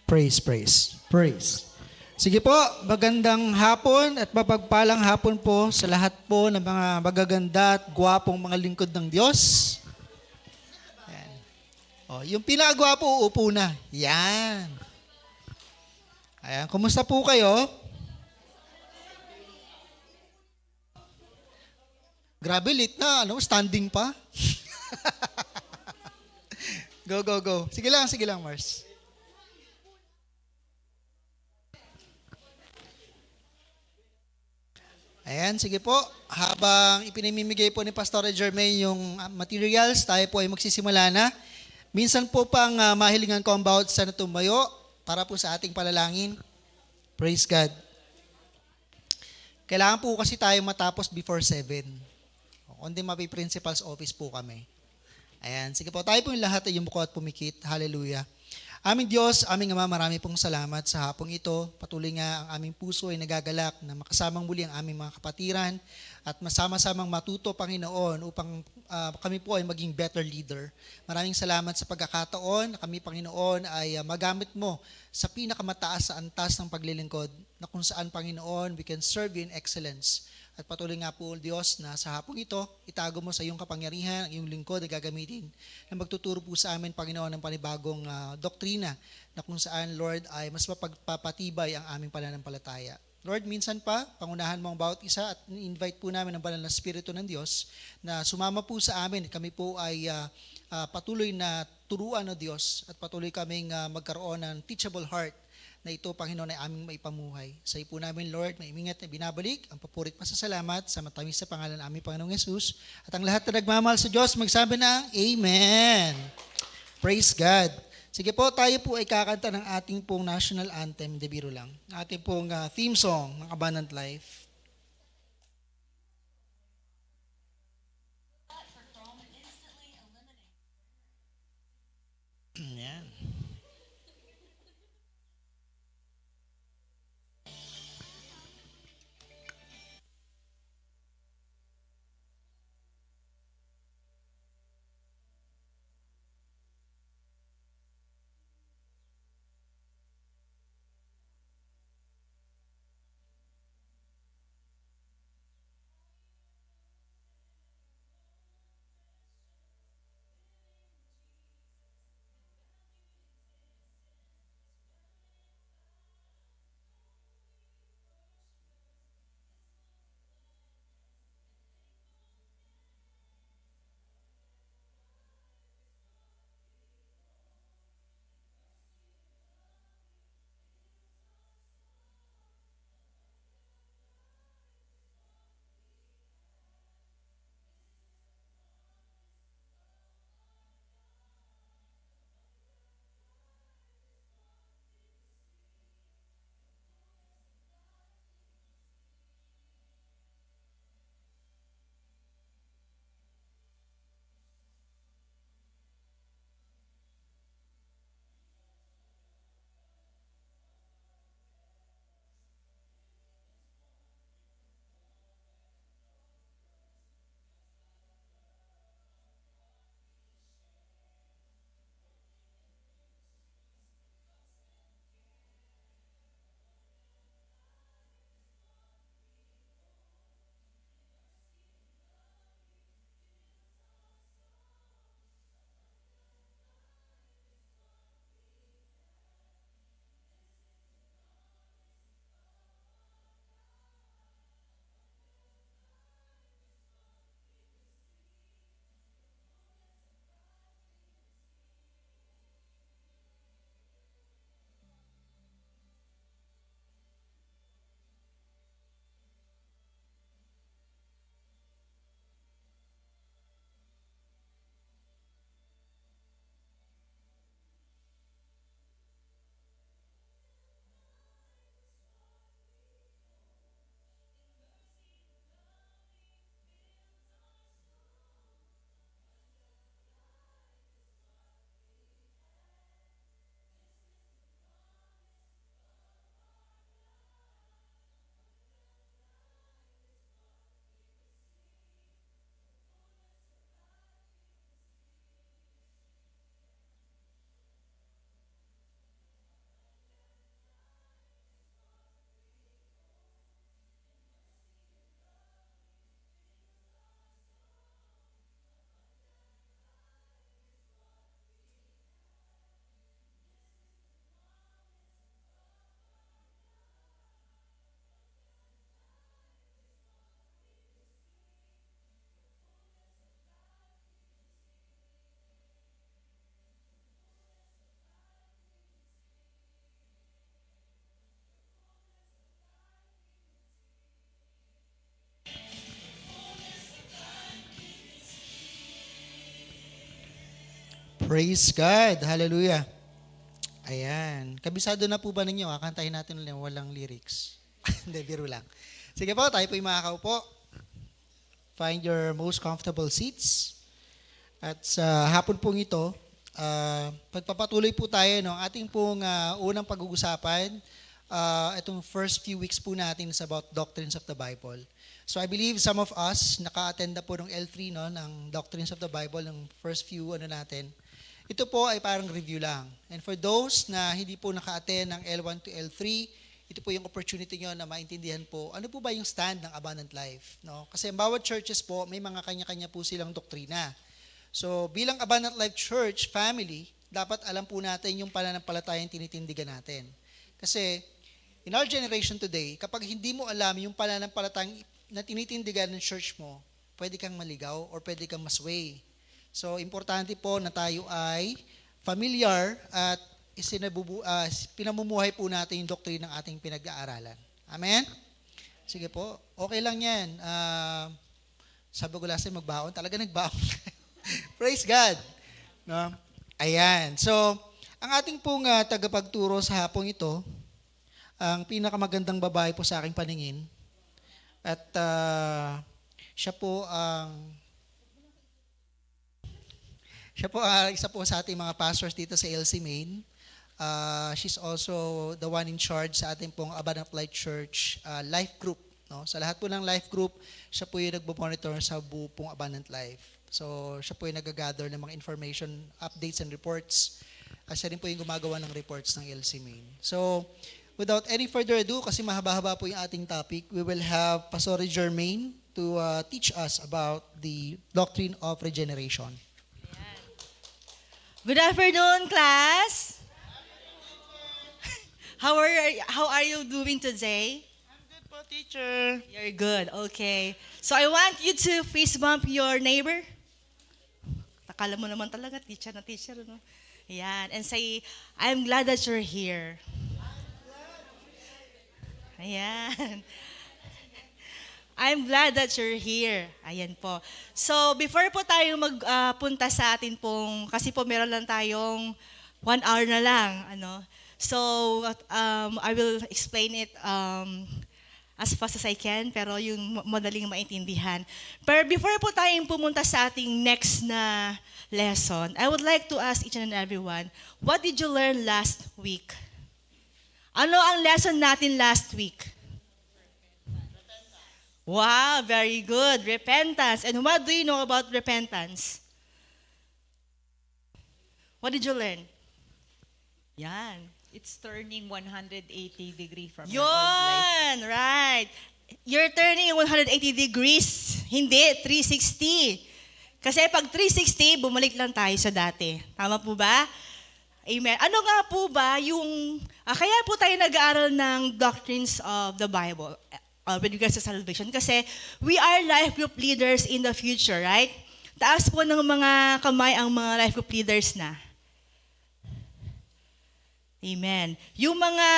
Praise, praise, praise. Sige po, magandang hapon at mapagpalang hapon po sa lahat po ng mga magaganda at gwapong mga lingkod ng Diyos. Ayan. Oh, yung pinakagwapo, uupo na. Yan. Ayan, kumusta po kayo? Grabe, late na. Standing pa? Go, go, go. Sige lang, Mars. Ayan, sige po. Habang ipinamimigay po ni Pastor Jermaine yung materials, tayo po ay magsisimula na. Minsan po pang mahilingan ko ang bawat isa na tumayo para po sa ating palalangin. Praise God. Kailangan po kasi tayo matapos before 7. Kundi mapi-principal's office po kami. Ayan, sige po. Tayo po yung lahat ay yumuko at pumikit. Hallelujah. Aming Diyos, aming Ama, marami pong salamat sa hapong ito. Patuloy nga ang aming puso ay nagagalak na makasamang muli ang aming mga kapatiran at masama-samang matuto, Panginoon, upang kami po ay maging better leader. Maraming salamat sa pagkakataon na kami, Panginoon, ay magamit mo sa pinakamataas sa antas ng paglilingkod na kung saan, Panginoon, we can serve you in excellence. At patuloy nga po, Diyos, na sa hapong ito, itago mo sa iyong kapangyarihan ang iyong lingkod na gagamitin na magtuturo po sa amin, Panginoon, ng panibagong doktrina na kung saan, Lord, ay mas mapagpapatibay ang aming pananampalataya. Lord, minsan pa, pangunahan mo ang bawat isa at invite po namin ang banal na Espiritu ng Diyos na sumama po sa amin. Kami po ay patuloy na turuan, o Diyos, at patuloy kaming magkaroon ng teachable heart na ito, Panginoon, ay aming maipamuhay. Sa iyo po namin, Lord, maimingat na binabalik ang papurit pasasalamat sa matamis sa pangalan ng aming Panginoong Yesus. At ang lahat na nagmamahal sa Diyos, magsabi ng Amen. Praise God. Sige po, tayo po ay kakanta ng ating pong national anthem, de biro lang. Ating pong theme song ng Abundant Life. Yan. Praise God. Hallelujah. Ayan. Kabisado na po ba ninyo? Kantahin natin ulit walang lyrics. Hindi, biro lang. Sige po, tayo po yung makakaupo. Find your most comfortable seats. At sa hapon pong ito, pagpapatuloy po tayo ng ating pong unang pag-uusapan. Itong first few weeks po natin is about doctrines of the Bible. So I believe some of us naka-attend na po ng L3 no, ng doctrines of the Bible, ng first few natin. Ito po ay parang review lang. And for those na hindi po naka-attend ng L1 to L3, ito po yung opportunity nyo na maintindihan po ano po ba yung stand ng Abundant Life. No? Kasi ang bawat churches po, may mga kanya-kanya po silang doktrina. So bilang Abundant Life Church family, dapat alam po natin yung pananampalatayang tinitindigan natin. Kasi in our generation today, kapag hindi mo alam yung pananampalatayang na tinitindigan ng church mo, pwede kang maligaw or pwede kang masway. So, importante po na tayo ay familiar at pinamumuhay po natin yung doctrine ng ating pinag-aaralan. Amen? Sige po. Okay lang yan. Sabi ko last time magbaon. Talaga nagbaon. Praise God. No? Ayan. So, ang ating pong tagapagturo sa hapong ito, ang pinakamagandang babae po sa aking paningin. At siya po ang isa po sa ating mga pastors dito sa LC Main. She's also the one in charge sa ating pong Abundant Life Church Life Group. No? Sa lahat po ng Life Group, siya po yung nagpo-monitor sa buo pong Abundant Life. So, siya po yung nag-gather ng mga information, updates and reports. At siya rin po yung gumagawa ng reports ng LC Main. So, without any further ado, kasi mahaba-haba po yung ating topic, we will have Pastor Jermaine to teach us about the doctrine of regeneration. Good afternoon, class. How are you doing today? I'm good po, teacher. You're good. Okay. So I want you to fist bump your neighbor. Akala mo naman talaga teacher na teacher, no? Ayan. And say, I'm glad that you're here. Ayan. I'm glad that you're here. Ayan po. So, before po tayo magpunta sa atin pong, kasi po meron lang tayong 1 hour na lang. So, I will explain it as fast as I can, pero yung madaling maintindihan. Pero before po tayong pumunta sa ating next na lesson, I would like to ask each and everyone, what did you learn last week? Ano ang lesson natin last week? Wow, very good. Repentance. And what do you know about repentance? What did you learn? Yan. It's turning 180 degree from your old life. Yun! Right. You're turning 180 degrees. Hindi, 360. Kasi pag 360, bumalik lang tayo sa dati. Tama po ba? Amen. Ano nga po ba yung... kaya po tayo nag-aaral ng doctrines of the Bible with regards to salvation. Kasi we are life group leaders in the future, right? Taas po ng mga kamay ang mga life group leaders na. Amen. Yung mga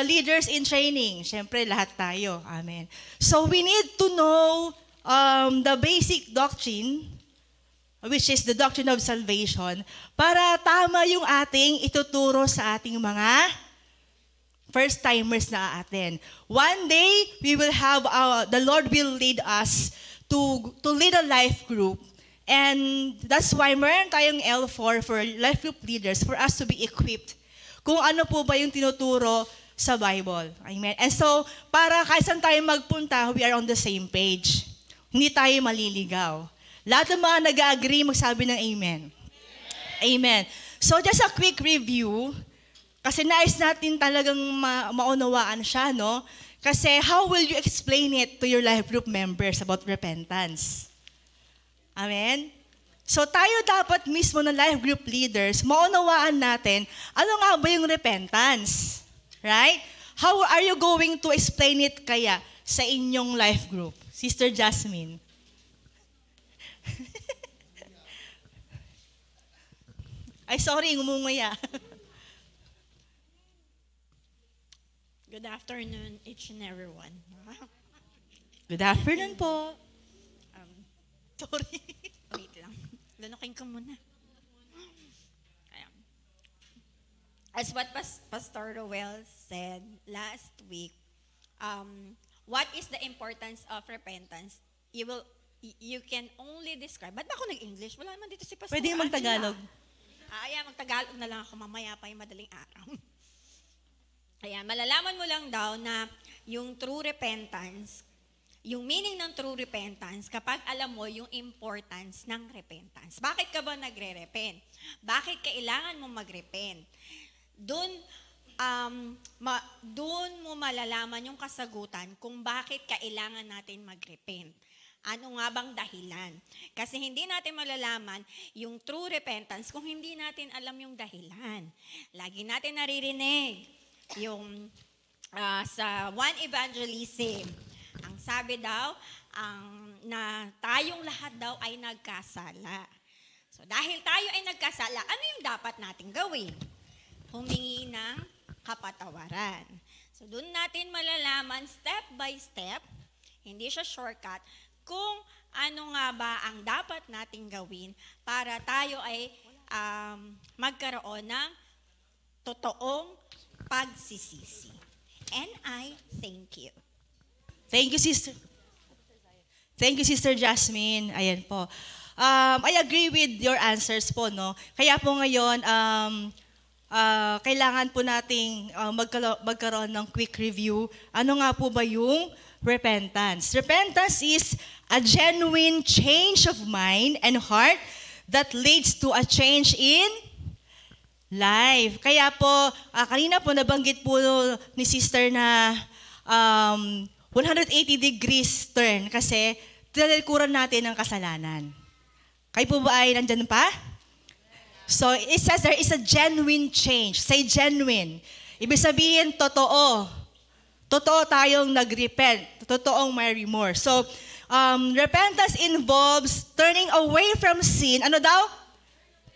leaders in training, syempre lahat tayo. Amen. So we need to know the basic doctrine, which is the doctrine of salvation, para tama yung ating ituturo sa ating mga first-timers na atin. One day, we will have, the Lord will lead us to lead a life group. And that's why meron tayong L4 for life group leaders for us to be equipped kung ano po ba yung tinuturo sa Bible. Amen. And so, para kahit saan tayo magpunta, we are on the same page. Hindi tayo maliligaw. Lahat ng mga nag-agree, magsabi ng amen. Amen. So, just a quick review. Kasi nais natin talagang maunawaan siya, no? Kasi how will you explain it to your life group members about repentance? Amen? So tayo dapat mismo na life group leaders, maunawaan natin, ano nga ba yung repentance? Right? How are you going to explain it kaya sa inyong life group? Sister Jasmine. Ay, sorry, ngumungaya. Good afternoon, each and everyone. Good afternoon po. Sorry. Wait lang. Lunukin ko muna. as what Pastor Roel said last week, what is the importance of repentance? You can only describe. Ba't ba ako nag-English? Wala naman dito si Pastor Pwede yung magtagalog. Ayan, magtagalog na lang ako mamaya pa yung madaling araw. Ayan, malalaman mo lang daw na yung true repentance, yung meaning ng true repentance, kapag alam mo yung importance ng repentance. Bakit ka ba nagre-repent? Bakit kailangan mo mag-repent? Doon mo malalaman yung kasagutan kung bakit kailangan natin mag-repent. Ano nga bang dahilan? Kasi hindi natin malalaman yung true repentance kung hindi natin alam yung dahilan. Lagi natin naririnig yung sa one evangelism, ang sabi daw, na tayong lahat daw ay nagkasala. So dahil tayo ay nagkasala, ano yung dapat nating gawin? Humingi ng kapatawaran. So doon natin malalaman step by step, hindi siya shortcut, kung ano nga ba ang dapat nating gawin para tayo ay magkaroon ng totoong pagsisisi. And I thank you. Thank you, Sister. Thank you, Sister Jasmine. Ayan po. I agree with your answers po, no? Kaya po ngayon, kailangan po nating magkaroon ng quick review. Ano nga po ba yung repentance? Repentance is a genuine change of mind and heart that leads to a change in life. Kaya po, kanina po nabanggit po ni Sister na 180 degrees turn kasi tinalikuran natin ng kasalanan. Kayo po ba ay nandyan pa? So, it says there is a genuine change. Say genuine. Ibig sabihin, totoo. Totoo tayong nag-repent. Totoong may remorse. So, repentance involves turning away from sin. Ano daw?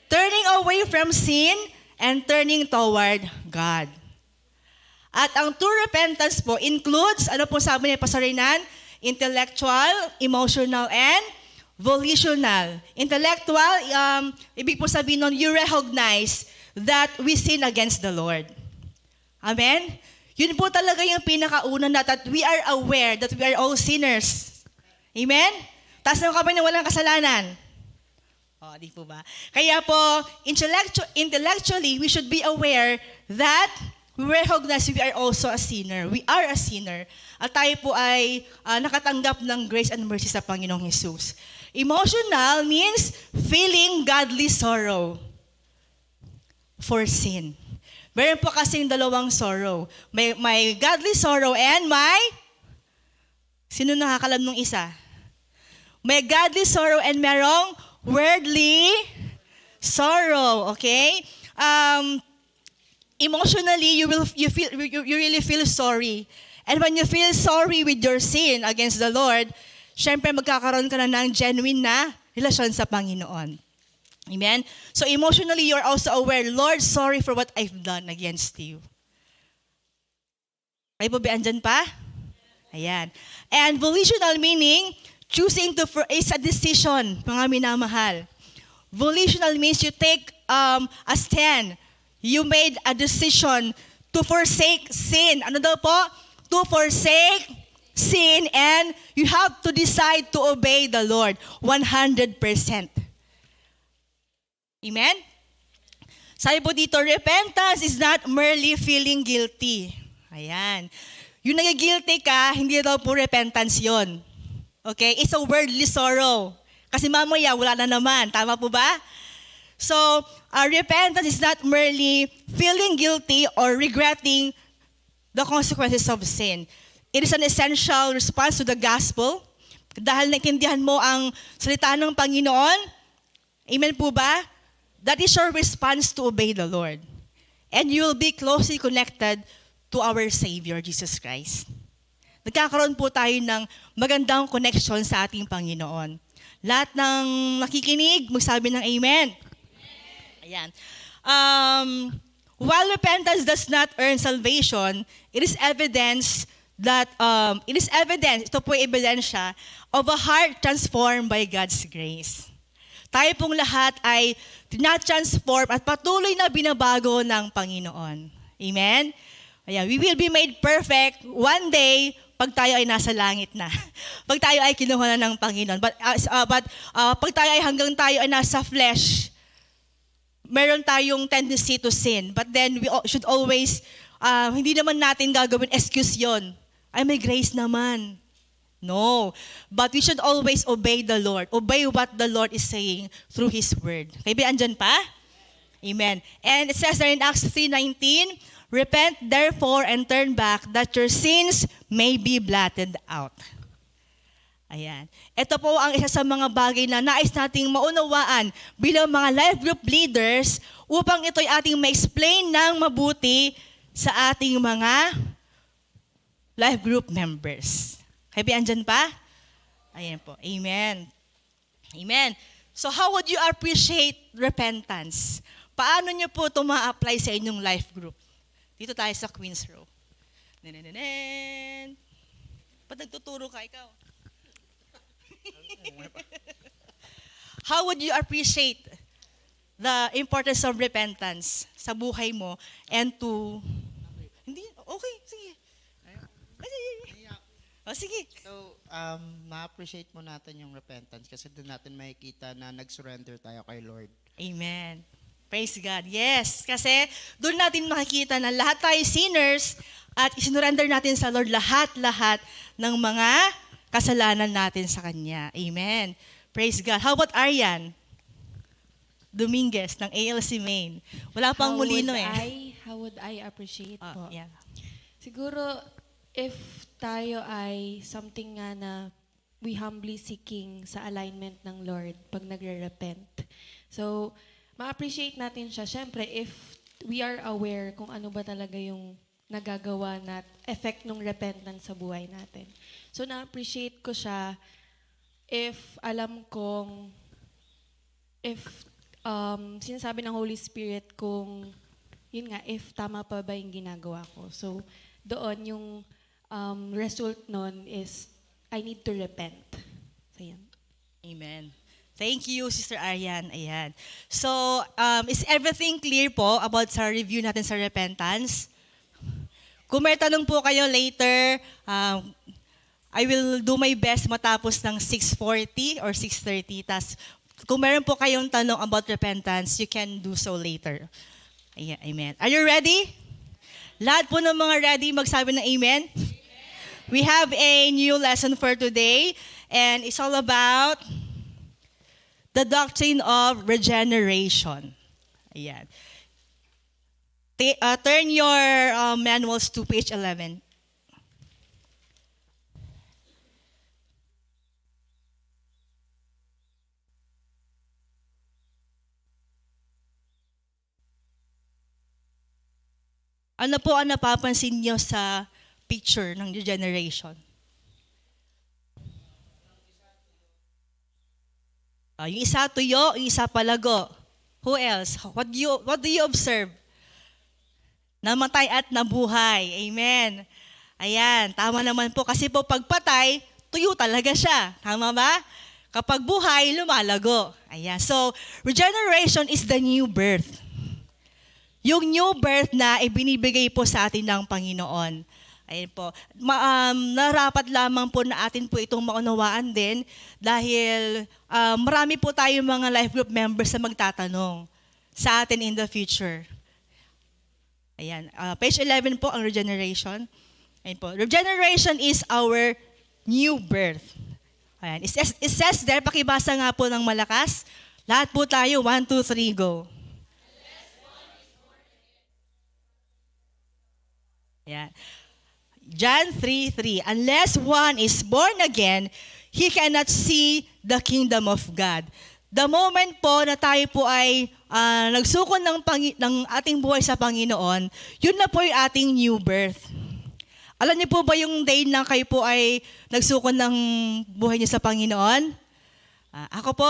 Turning away from sin and turning toward God. At ang true repentance po includes, ano po sabi ni Pastor Renan? Intellectual, emotional, and volitional. Intellectual, ibig po sabihin nun, you recognize that we sin against the Lord. Amen? Yun po talaga yung pinakauna na that we are aware that we are all sinners. Amen? Taas ng kamay na walang kasalanan. O, di po ba? Kaya po, intellectually, we should be aware that we recognize we are also a sinner. We are a sinner. At tayo po ay nakatanggap ng grace and mercy sa Panginoong Jesus. Emotional means feeling godly sorrow for sin. Meron po kasing dalawang sorrow. May godly sorrow and sino nakakalam nung isa? May godly sorrow and merong worldly sorrow. Okay? Emotionally, you really feel sorry. And when you feel sorry with your sin against the Lord, syempre magkakaroon ka na ng genuine na relasyon sa Panginoon. Amen? So emotionally, you're also aware, Lord, sorry for what I've done against you. Kayo po ba andyan pa? Ayan. And volitional meaning, choosing to is a decision, mga minamahal. Volitional means you take a stand. You made a decision to forsake sin. Ano daw po? To forsake sin, and you have to decide to obey the Lord 100%. Amen? Sabi po dito, repentance is not merely feeling guilty. Ayan. Yung nagigilty ka, hindi daw po repentance yon. Okay? It's a worldly sorrow. Kasi mamaya, wala na naman. Tama po ba? So, repentance is not merely feeling guilty or regretting the consequences of sin. It is an essential response to the gospel. Dahil naintindihan mo ang salita ng Panginoon, amen po ba? That is your response to obey the Lord. And you will be closely connected to our Savior, Jesus Christ. Nagkakaroon po tayo ng magandang connection sa ating Panginoon. Lahat ng nakikinig, magsabi ng amen. Ayan. While repentance does not earn salvation, it is evidence, ito po ay ebidensya of a heart transformed by God's grace. Tayo pong lahat ay tina-transform at patuloy na binabago ng Panginoon. Amen? Ayan, we will be made perfect one day pag tayo ay nasa langit na. Pag tayo ay kinuha na ng Panginoon. But pag tayo ay hanggang tayo ay nasa flesh, meron tayong tendency to sin. But then we should always, hindi naman natin gagawin excuse yon. Ay, may grace naman. No. But we should always obey the Lord. Obey what the Lord is saying through His Word. Okay, ba andyan pa? Amen. And it says there in Acts 3:19, repent therefore and turn back that your sins may be blotted out. Ayan. Ito po ang isa sa mga bagay na nais nating maunawaan bilang mga life group leaders upang ito'y ating ma-explain ng mabuti sa ating mga life group members. Happy andyan pa? Ayan po. Amen. Amen. So how would you appreciate repentance? Paano nyo po ito ma-apply sa inyong life group? Dito tayo sa Queen's Row. Nanananan. Ba't nagtuturo ka ikaw? How would you appreciate the importance of repentance sa buhay mo and to... Hindi? Okay, sige. O, sige. So, ma-appreciate mo natin yung repentance kasi doon natin makikita na nag-surrender tayo kay Lord. Amen. Praise God. Yes, kasi doon natin makikita na lahat tayo sinners at isinurrender natin sa Lord lahat-lahat ng mga kasalanan natin sa Kanya. Amen. Praise God. How about Aryan Dominguez ng ALC Maine? Wala pang mulino eh. How would I appreciate po? Yeah. Siguro, if tayo ay something nga na we humbly seeking sa alignment ng Lord pag nagre-repent. So, ma-appreciate natin siya. Siyempre, if we are aware kung ano ba talaga yung nagagawa na effect ng repentance sa buhay natin. So, na-appreciate ko siya if alam kong, if sinasabi ng Holy Spirit kung, yun nga, if tama pa ba yung ginagawa ko. So, doon yung result nun is, I need to repent. So, yan. Amen. Thank you, Sister Aryan. Ayan. So, is everything clear po about sa review natin sa repentance? Kung may tanong po kayo later, I will do my best matapos ng 6:40 or 6:30. Tas, kung meron po kayong tanong about repentance, you can do so later. Ayan, amen. Are you ready? Lahat po ng mga ready, magsabi ng amen? We have a new lesson for today, and it's all about the doctrine of regeneration. Ayan. Turn your manuals to page 11. Ano po ang napapansin niyo sa picture ng regeneration? Yung isa tuyo, yung isa palago. Who else? What do you observe? Namatay at nabuhay. Amen. Ayan, tama naman po. Kasi po pagpatay, tuyo talaga siya. Tama ba? Kapag buhay, lumalago. Ayan. So, regeneration is the new birth. Yung new birth na ibinibigay po sa atin ng Panginoon. Ayun po. Narapat lamang po na atin po itong maunawaan din dahil marami po tayong mga life group members na magtatanong sa atin in the future. Ayan. Page 11 po ang regeneration. Ayun po. Regeneration is our new birth. Ayan. It says there, pakibasa nga po ng malakas. Lahat po tayo, 1, 2, 3, go. Ayan. John 3:3, unless one is born again, he cannot see the kingdom of God. The moment po na tayo po ay nagsukon ng ating buhay sa Panginoon, yun na po yung ating new birth. Alam niyo po ba yung day na kayo po ay nagsukon ng buhay niyo sa Panginoon? Ako po,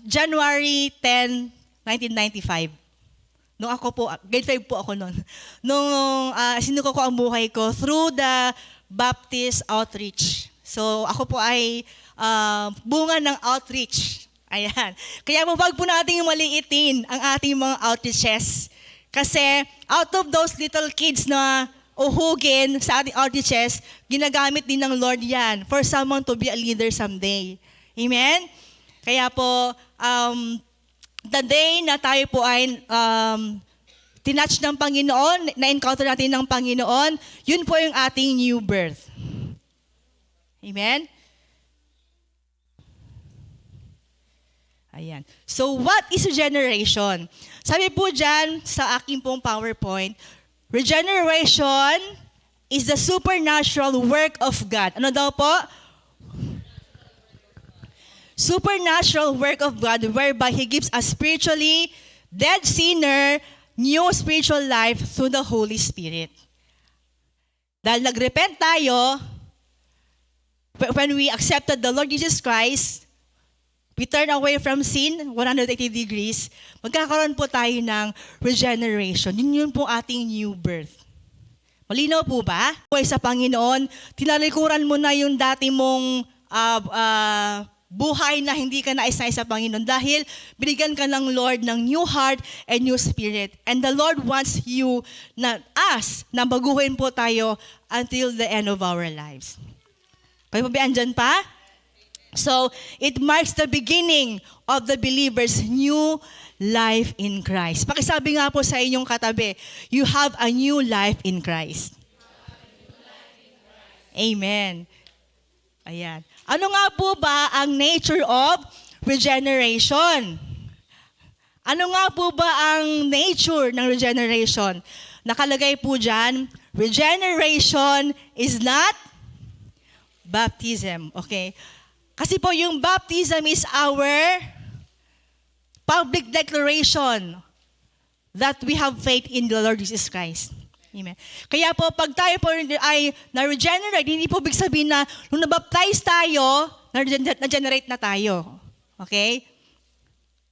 January 10, 1995. Nung ako po, grade 5 po ako noon. Nung sinuko ko ang buhay ko through the Baptist outreach. So ako po ay bunga ng outreach. Ayan. Kaya wag po natin maliitin ang ating mga outreaches. Kasi out of those little kids na uhugin sa ating outreaches, ginagamit din ng Lord yan for someone to be a leader someday. Amen? Kaya po, the day na tayo po ay tinatch ng Panginoon, na-encounter natin ng Panginoon, yun po yung ating new birth. Amen? Ayan. So, what is regeneration? Sabi po dyan sa aking pong PowerPoint, regeneration is the supernatural work of God. Ano daw po? Supernatural work of God whereby He gives a spiritually dead sinner new spiritual life through the Holy Spirit. Dahil nag-repent tayo, when we accepted the Lord Jesus Christ, we turn away from sin, 180 degrees, magkakaroon po tayo ng regeneration. Yun po ating new birth. Malinaw po ba? Kung sa Panginoon, tinalikuran mo na yung dati mong buhay na hindi ka nais-nais sa Panginoon dahil binigyan ka ng Lord ng new heart and new spirit. And the Lord wants you, us, na baguhin po tayo until the end of our lives. Kayo po ba andyan pa? So, it marks the beginning of the believer's new life in Christ. Pakisabi nga po sa inyong katabi, you have a new life in Christ. Amen. Ayan. Ano nga po ba ang nature of regeneration? Ano nga po ba ang nature ng regeneration? Nakalagay po dyan, regeneration is not baptism. Okay? Kasi po yung baptism is our public declaration that we have faith in the Lord Jesus Christ. Amen. Kaya po, pag tayo po ay na-regenerate, hindi po big sabihin na nung nabaptize tayo, na-generate na tayo. Okay?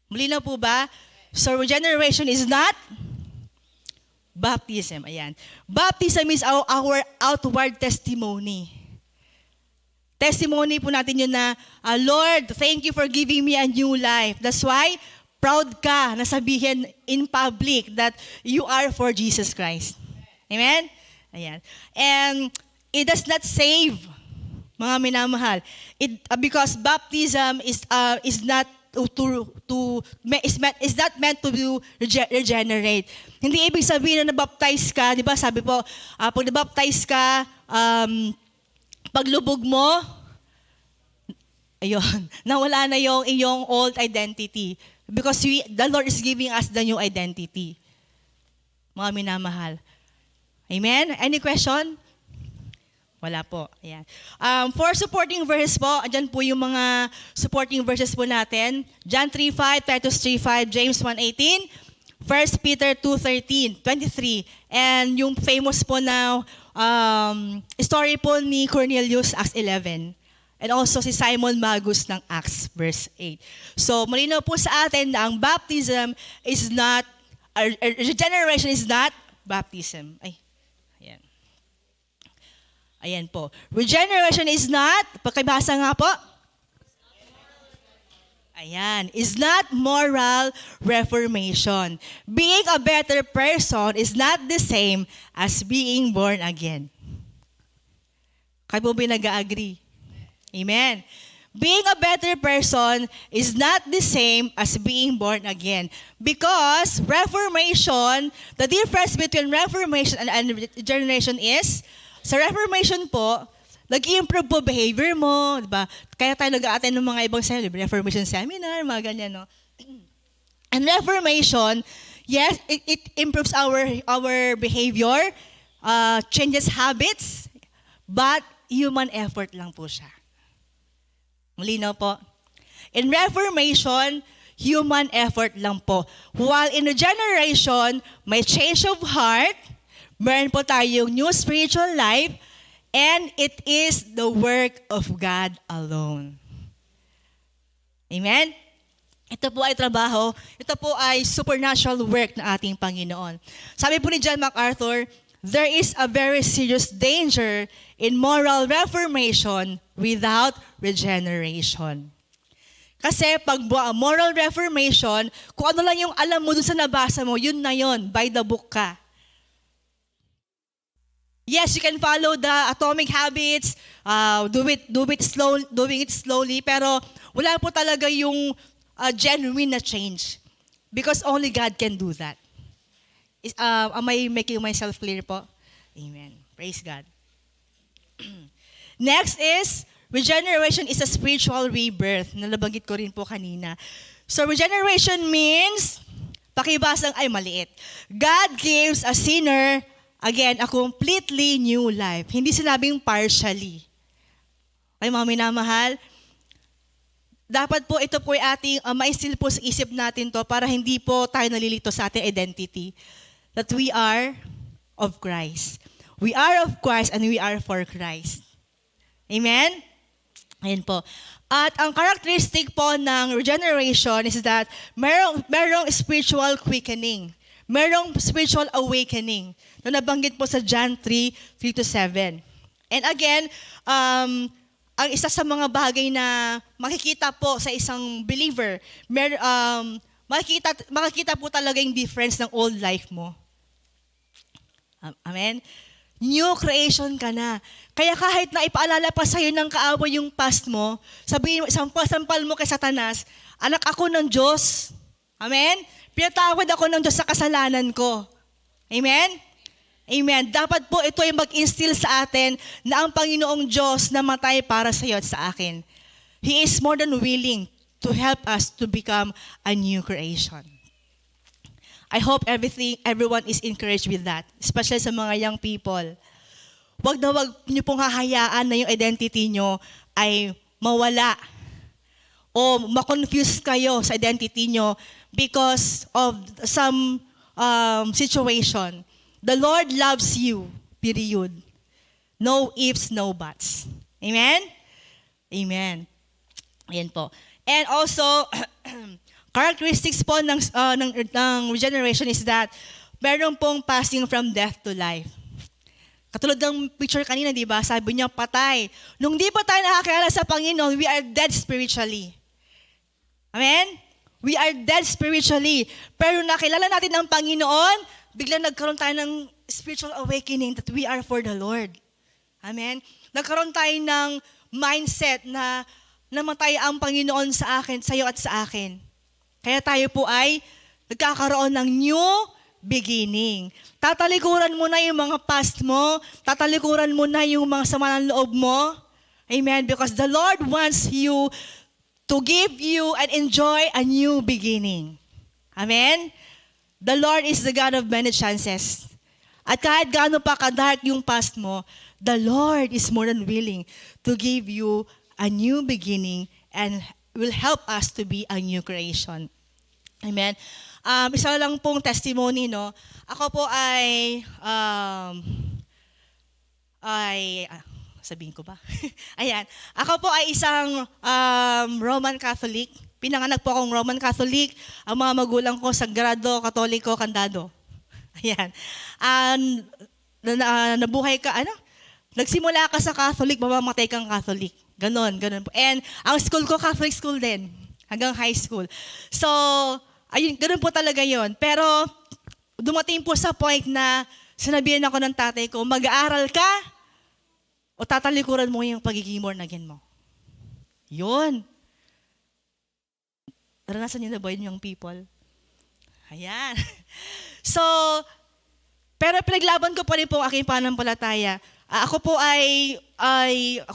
Muli na po ba? So, regeneration is not baptism. Ayan. Baptism is our outward testimony. Testimony po natin yun na, Lord, thank you for giving me a new life. That's why, proud ka na sabihin in public that you are for Jesus Christ. Amen? Ayan. And it does not save, mga minamahal. Because baptism is not is not meant to regenerate. Hindi ibig sabihin na nabaptize ka, di ba? Sabi po, pag nabaptize ka, paglubog mo, ayun, nawala na yung iyong old identity. Because the Lord is giving us the new identity. Mga minamahal. Amen? Any question? Wala po. Ayan. For supporting verses po, andyan po yung mga supporting verses po natin. John 3:5, Titus 3:5, James 1:18, 1 Peter 2:13, 23. And yung famous po na story po ni Cornelius, Acts 11. And also si Simon Magus ng Acts verse 8. So malinaw po sa atin na ang baptism is not, regeneration is not baptism. Ayan. Ayan po. Regeneration is not, pakibasa nga po. Ayan. Is not moral reformation. Being a better person is not the same as being born again. Kayo po ba nag-agree? Amen. Being a better person is not the same as being born again. Because Reformation, the difference between Reformation and regeneration is, sa Reformation po, nag-i-improve po behavior mo, di ba? Kaya tayo nag-a-attend ng mga ibang Reformation seminar, mga ganyan, no? And Reformation, yes, it improves our behavior, changes habits, but human effort lang po siya. Malinaw po. In Reformation, human effort lang po. While in regeneration, may change of heart, meron po tayong new spiritual life, and it is the work of God alone. Amen? Ito po ay trabaho, ito po ay supernatural work ng ating Panginoon. Sabi po ni John MacArthur, there is a very serious danger in moral reformation without regeneration. Kasi pag moral reformation, kung ano lang yung alam mo dun sa nabasa mo, yun na yun, by the book ka. Yes, you can follow the atomic habits, doing it slowly, pero wala po talaga yung genuine na change. Because only God can do that. Am I making myself clear po? Amen. Praise God. Next is, regeneration is a spiritual rebirth. Nalabanggit ko rin po kanina. So regeneration means, pakibasang ay maliit. God gives a sinner, again, a completely new life. Hindi sinabing partially. Ay mga minamahal, dapat po ito po ay ating ma-instill po sa isip natin to para hindi po tayo nalilito sa ating identity. That we are of Christ. We are of Christ and we are for Christ. Amen? Ayan po. At ang characteristic po ng regeneration is that merong spiritual quickening. Merong spiritual awakening na nabanggit po sa John 3:3-7. And again, ang isa sa mga bagay na makikita po sa isang believer, makikita po talaga yung difference ng old life mo. Amen? New creation ka na. Kaya kahit na ipaalala pa sa'yo ng kaaway yung past mo, sabihin mo, sampal mo kay Satanas, anak ako ng Diyos. Amen? Pinatawad ako ng Diyos sa kasalanan ko. Amen? Amen. Dapat po ito ay mag-instill sa atin na ang Panginoong Diyos namatay para sa iyo at sa akin. He is more than willing to help us to become a new creation. I hope everyone is encouraged with that, especially sa mga young people. Wag na wag niyo pong hahayaan na yung identity niyo ay mawala o ma-confuse kayo sa identity niyo because of some situation. The Lord loves you, period. No ifs, no buts. Amen? Amen. Ayan po. And also, characteristics po ng regeneration is that meron pong passing from death to life. Katulad ng picture kanina, di ba? Sabi niya, patay. Nung di pa tayo nakakilala sa Panginoon, we are dead spiritually. Amen? We are dead spiritually. Pero nakilala natin ang Panginoon, biglang nagkaroon tayo ng spiritual awakening that we are for the Lord. Amen? Nagkaroon tayo ng mindset na namatay ang Panginoon sa akin, sa iyo at sa akin. Kaya tayo po ay nagkakaroon ng new beginning. Tatalikuran mo na yung mga past mo, tatalikuran mo na yung mga sama ng loob mo. Amen? Because the Lord wants you to give you and enjoy a new beginning. Amen? The Lord is the God of many chances. At kahit gaano pa ka-dark yung past mo, the Lord is more than willing to give you a new beginning and will help us to be a new creation. Amen. Isa lang pong testimony, no? Ako po sabihin ko ba? Ayan. Ako po ay isang Roman Catholic. Pinanganak po akong Roman Catholic. Ang mga magulang ko, Sagrado, Katoliko, Kandado. Ayan. Nabuhay ka, nagsimula ka sa Catholic, mamamatay kang Catholic. Ganon po. And ang school ko, Catholic school din. Hanggang high school. So, ayun, ganon po talaga yon. Pero, dumating po sa point na sinabihan ako ng tatay ko, mag-aaral ka o tatalikuran mo yung pagiging born again mo. Yun. Naranasan niyo na ba yun yung people? Ayan. So, pero pinaglaban ko pa rin po ang aking pananampalataya. Ako po ay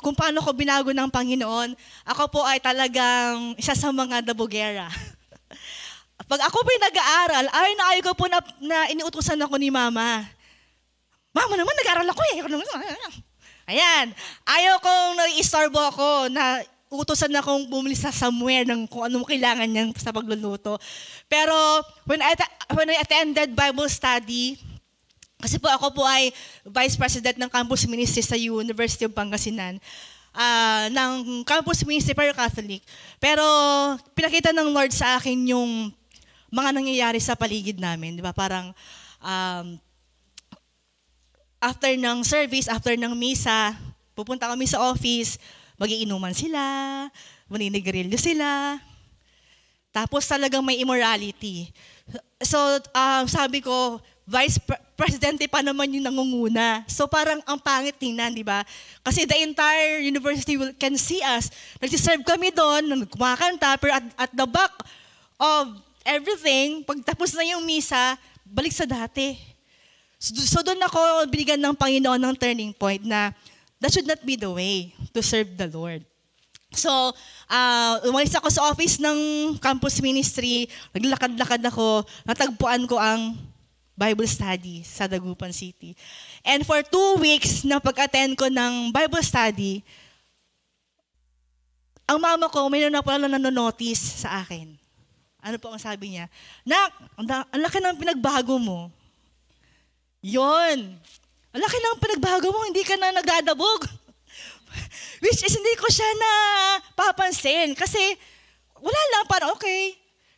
kung paano ko binago ng Panginoon, ako po ay talagang isa sa mga dabogera. Pag ako po nag-aaral, ayaw ko po na iniutusan ako ni Mama. Mama naman, nag-aaral ako eh. Ayan. Ayaw kong nai-istorbo ako na utusan na akong bumili sa somewhere ng kung anong kailangan niyan sa pagluluto. Pero when I attended Bible study, kasi po ako po ay Vice President ng Campus Ministry sa University of Pangasinan, ng Campus Ministry pero Catholic. Pero pinakita ng Lord sa akin yung mga nangyayari sa paligid namin. Di ba? Parang after ng service, after ng misa, pupunta kami sa office, magiinuman sila, maninigarilyo sila. Tapos talagang may immorality. So, sabi ko, Presidente pa naman yung nangunguna. So parang ang pangit tingnan, di ba? Kasi the entire university can see us. Nagsiserve kami doon, kumakanta, pero at the back of everything, pagtapos na yung misa, balik sa dati. So doon ako binigyan ng Panginoon ng turning point na that should not be the way to serve the Lord. So, umalis ako sa office ng campus ministry, naglakad-lakad ako, natagpuan ko ang Bible study sa Dagupan City. And for 2 weeks na pag-attend ko ng Bible study, ang mama ko, mayroon na pala nanonotice sa akin. Ano po ang sabi niya? Nak, ang laki ng pinagbago mo. Yon. Ang laki ng pinagbago mo, hindi ka na nagdadabog. Which is hindi ko siya na papansin. Kasi wala lang, parang okay.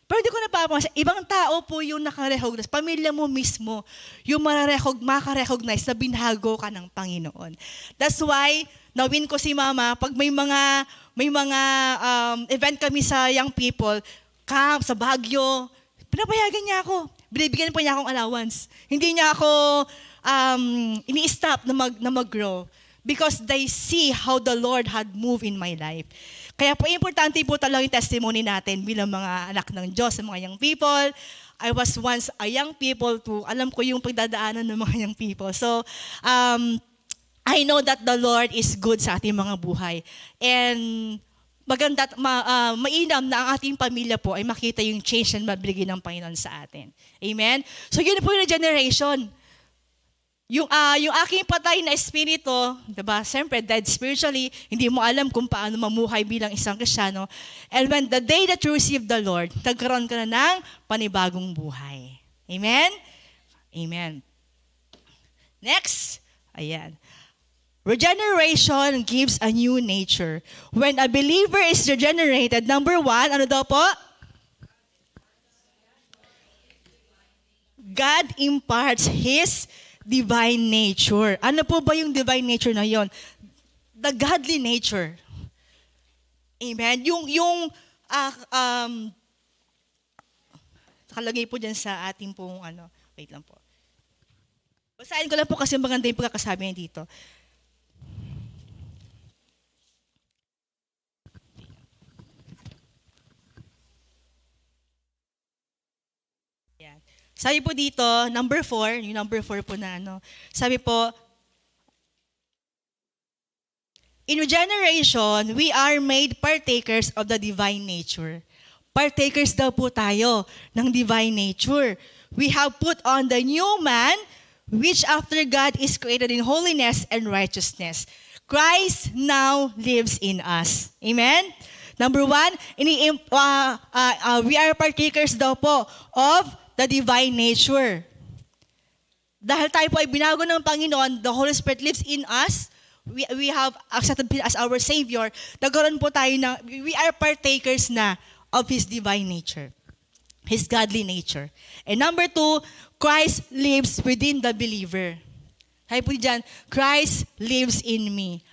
Pero hindi ko napapansin, ibang tao po yung nakarecognize, pamilya mo mismo, yung makarecognize na binago ka ng Panginoon. That's why, nawin ko si Mama, pag may mga event kami sa young people, camp, sa Baguio, pinapayagan niya ako. Binibigyan po niya akong allowance. Hindi niya ako ini-stop na mag-grow. Because they see how the Lord had moved in my life. Kaya po, importante po talaga yung testimony natin bilang mga anak ng Diyos, sa mga young people. I was once a young people too. Alam ko yung pagdadaanan ng mga young people. So, I know that the Lord is good sa ating mga buhay. And maganda, mainam na ang ating pamilya po ay makita yung change na mabigay ng Panginoon sa atin. Amen? So, yun po yung generation. Yung aking patay na espiritu, diba? Siyempre, dead spiritually, hindi mo alam kung paano mamuhay bilang isang Kristiyano. And when the day that you receive the Lord, nagkaroon ka na ng panibagong buhay. Amen? Amen. Next, ayan. Regeneration gives a new nature. When a believer is regenerated, number 1, ano daw po? God imparts His divine nature. Ano po ba yung divine nature na yon? The godly nature. Amen? Nakalagay po dyan sa ating pong, wait lang po. Basahin ko lang po kasi maganda yung pagkakasabi niya dito. Yan. Sabi po dito, number 4, yung number 4 po na sabi po, in regeneration, we are made partakers of the divine nature. Partakers daw po tayo ng divine nature. We have put on the new man, which after God is created in holiness and righteousness. Christ now lives in us. Amen? Number 1, we are partakers daw po of the divine nature. Dahil tayo po ay binago ng Panginoon, the Holy Spirit lives in us, we have accepted Him as our Savior, nagkaroon po tayo we are partakers na of His divine nature, His godly nature. And number 2, Christ lives within the believer. Sabi po dyan, Christ lives in me.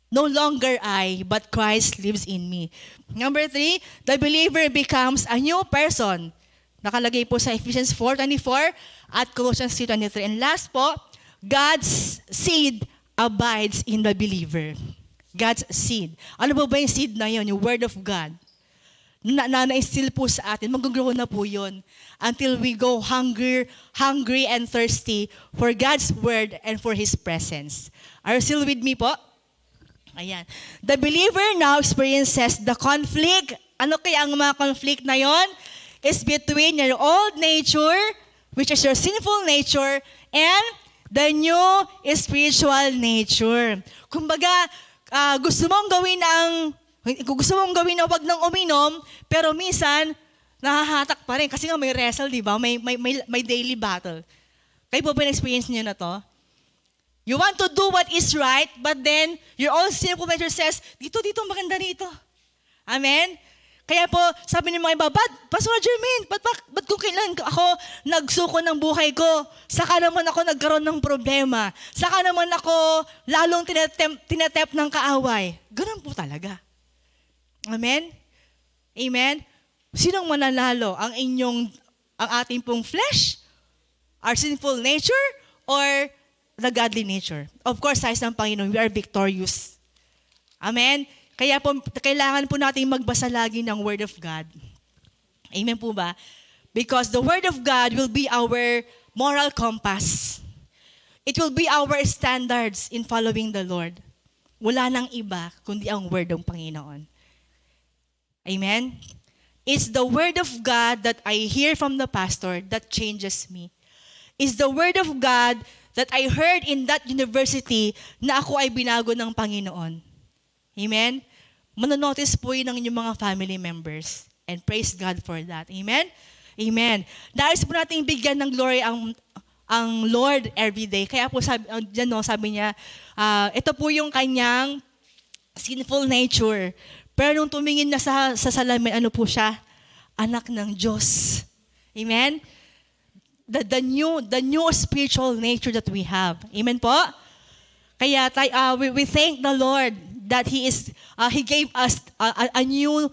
No longer I, but Christ lives in me. Number 3, the believer becomes a new person. Nakalagay po sa Ephesians 4:24 at Colossians 3:23. And last po, God's seed abides in the believer. God's seed. Ano po ba yung seed na yun? Yung word of God. Na-instill po sa atin. Mag-grow na po yun. Until we go hungry and thirsty for God's word and for His presence. Are you still with me po? Ayan. The believer now experiences the conflict. Ano kaya ang mga conflict na yon? Is between your old nature, which is your sinful nature, and the new spiritual nature. Kumbaga, gusto mong gawin na wag nang uminom, pero minsan, nahahatak pa rin. Kasi nga may wrestle, di ba? May daily battle. Kayo po ba na-experience niyo na to? You want to do what is right, but then your own sinful nature says, dito, maganda rito. Amen? Kaya po, sabi ng mga iba, Pastor Jermaine, ba't kung kailan ako nagsuko ng buhay ko, saka naman ako nagkaroon ng problema, saka naman ako lalong tinatep ng kaaway. Ganun po talaga. Amen? Amen? Sinong mananalo? Ang ating pong flesh? Our sinful nature? Or the godly nature? Of course, sa ng Panginoon, we are victorious. Amen? Kaya po, kailangan po natin magbasa lagi ng Word of God. Amen po ba? Because the Word of God will be our moral compass. It will be our standards in following the Lord. Wala nang iba kundi ang Word ng Panginoon. Amen? It's the Word of God that I hear from the pastor that changes me. It's the Word of God that I heard in that university na ako ay binago ng Panginoon. Amen? Manonotice po yun ng inyong mga family members. And praise God for that. Amen? Amen. Nais po natin bigyan ng glory ang Lord every day. Kaya po sabi niya, ito po yung kanyang sinful nature. Pero nung tumingin na sa salamin, ano po siya? Anak ng Diyos. Amen? The new spiritual nature that we have. Amen po? Kaya we thank the Lord that He gave us a new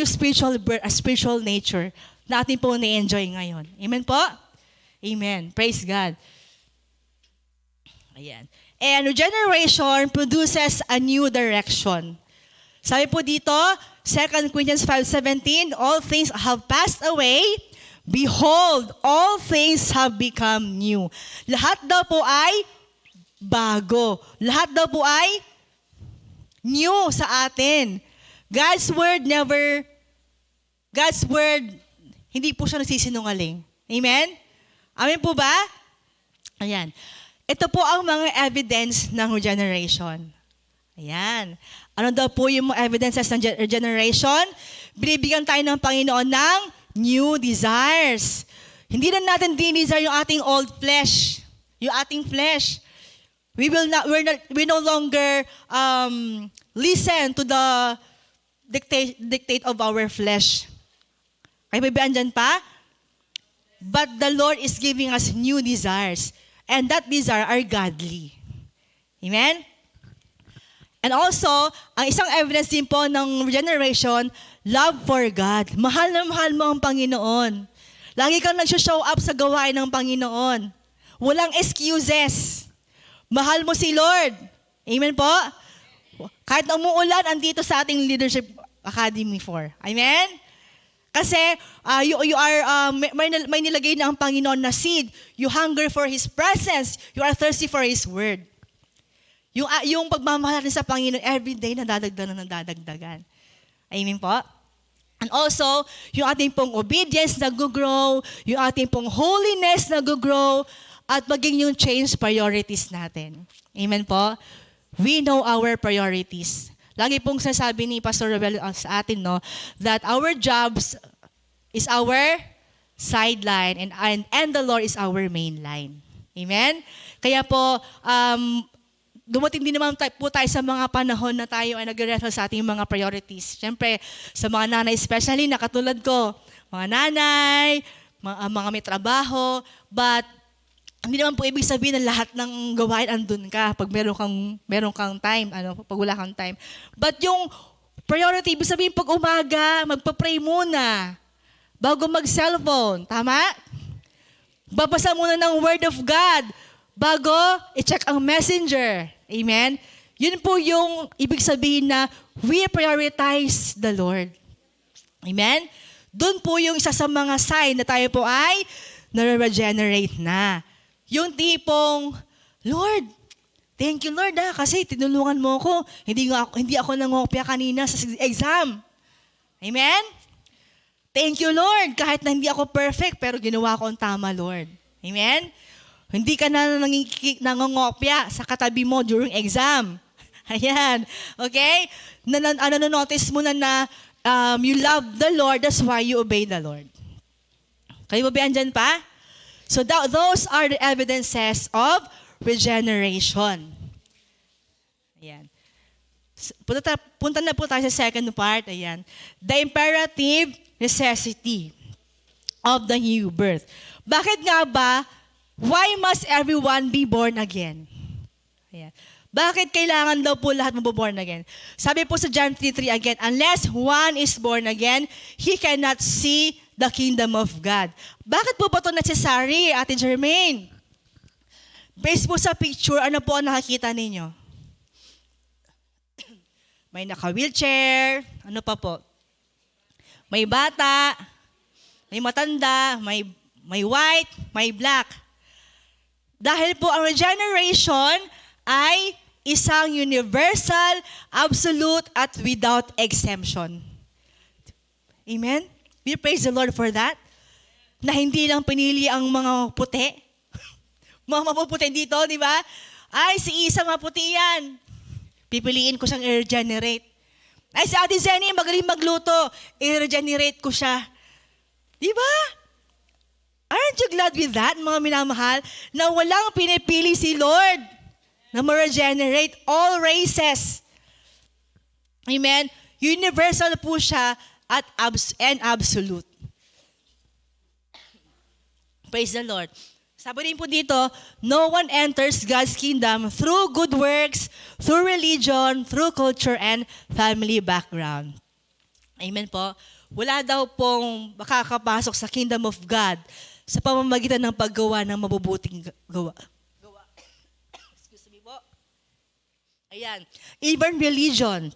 spiritual nature na atin po na-enjoy ngayon. Amen po? Amen. Praise God. Ayan. And regeneration produces a new direction. Sabi po dito, 2 Corinthians 5:17, all things have passed away. Behold, all things have become new. Lahat daw po ay bago. Lahat daw po ay new sa atin. God's word, hindi po siya nagsisinungaling. Amen? Amen po ba? Ayan. Ito po ang mga evidence ng regeneration. Ayan. Ano daw po yung mga evidences ng regeneration? Binibigyan tayo ng Panginoon ng new desires. Hindi na natin dinesire yung ating old flesh. Yung ating flesh. We no longer listen to the dictate of our flesh. Ay, may andyan pa? But the Lord is giving us new desires. And that desire are godly. Amen? And also, ang isang evidence din po ng regeneration, love for God. Mahal na mahal mo ang Panginoon. Lagi kang nag-show up sa gawain ng Panginoon. Walang excuses. Mahal mo si Lord. Amen po? Kahit na umuulan, andito sa ating Leadership Academy 4. Amen? Kasi may nilagay na ang Panginoon na seed. You hunger for His presence. You are thirsty for His word. Yung pagmamahal natin sa Panginoon, everyday nadadagdagan. Amen po? And also, yung ating pong obedience nag-grow, yung ating pong holiness nag-grow, at maging yung change priorities natin. Amen po? We know our priorities. Lagi pong sasabi ni Pastor Robel sa atin, no, that our jobs is our sideline and the Lord is our main line. Amen? Kaya po, dumating din naman po tayo sa mga panahon na tayo ay nag-refer sa ating mga priorities. Siyempre, sa mga nanay especially, na katulad ko, mga nanay, mga may trabaho, but hindi naman po ibig sabihin na lahat ng gawain andun ka pag meron kang time, pag wala kang time. But yung priority, ibig sabihin pag umaga, magpa-pray muna bago mag-cellphone. Tama? Babasa muna ng Word of God bago i-check ang messenger. Amen? Yun po yung ibig sabihin na we prioritize the Lord. Amen? Doon po yung isa sa mga sign na tayo po ay na-regenerate na. Yung tipong, Lord, thank you Lord kasi tinulungan mo ako. Hindi ako nangopya kanina sa exam. Amen? Thank you Lord, kahit na hindi ako perfect, pero ginawa ko ang tama Lord. Amen? Hindi ka na nangongopya sa katabi mo during exam. Ayan. Okay? Notice mo na you love the Lord, that's why you obey the Lord. Kayo ba andyan pa? So those are the evidences of regeneration. Ayan. Punta na po tayo sa second part. Ayan. The imperative necessity of the new birth. Bakit nga ba? Why must everyone be born again? Ayan. Bakit kailangan daw po lahat maboborn again? Sabi po sa John 3:3 again, unless one is born again, he cannot see the kingdom of God. Bakit po ba ito necessary, Ate Jermaine? Based po sa picture, ano po ang nakakita ninyo? May naka-wheelchair, ano pa po? May bata, may matanda, may white, may black. Dahil po ang regeneration ay isang universal, absolute, at without exemption. Amen? We praise the Lord for that. Na hindi lang pinili ang mga puti. Mga mapuputi dito, di ba? Ay, si Isa maputi yan. Pipiliin ko siyang i-regenerate. Ay, si Ate Zenny, magaling magluto. I-regenerate ko siya. Di ba? Aren't you glad with that, mga minamahal, na walang pinipili si Lord na ma-regenerate all races? Amen? Universal po siya at and absolute. Praise the Lord. Sabi rin po dito, no one enters God's kingdom through good works, through religion, through culture, and family background. Amen po. Wala daw pong makakapasok sa kingdom of God sa pamamagitan ng paggawa ng mabubuting gawa. Excuse me po. Ayan. Even religion,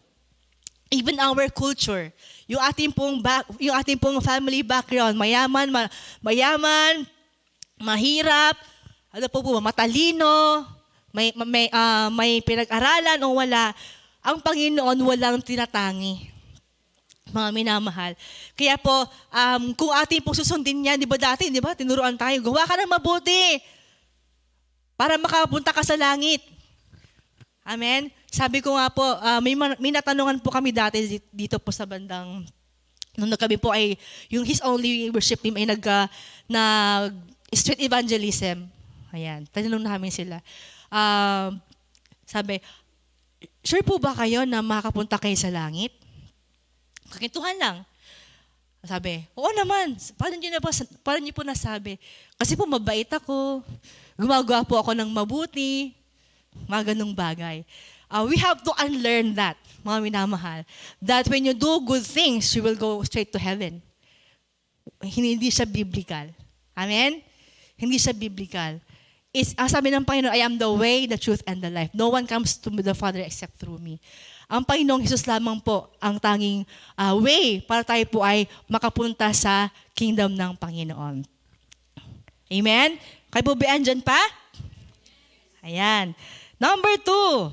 even our culture, yung ating pong family background, mayaman, mahirap, ano po, matalino, may pinag-aralan o wala, ang Panginoon walang tinatangi. Mga minamahal. Kaya po, kung ating pong susundin yan, di ba dati, di ba, tinuruan tayo, gawa ka ng mabuti para makapunta ka sa langit. Amen? Sabi ko nga po, may natanungan po kami dati dito po sa bandang, nung kami po ay, yung His Only Worship Team ay street evangelism. Ayan, tanong namin sila. Sabi, sure po ba kayo na makapunta kayo sa langit? Kakintuhan lang. Sabi, oo naman. Paano niyo po nasabi? Kasi po mabait ako. Gumagawa po ako ng mabuti. Mga ganung bagay. We have to unlearn that, mga minamahal. That when you do good things, you will go straight to heaven. Hindi siya biblical. Amen? Hindi siya biblical. Ang sabi ng Panginoon, I am the way, the truth, and the life. No one comes to the Father except through me. Ang Panginoong Hesus lamang po ang tanging way para tayo po ay makapunta sa kingdom ng Panginoon. Amen? Kayo po ba andyan pa? Ayan. Number 2,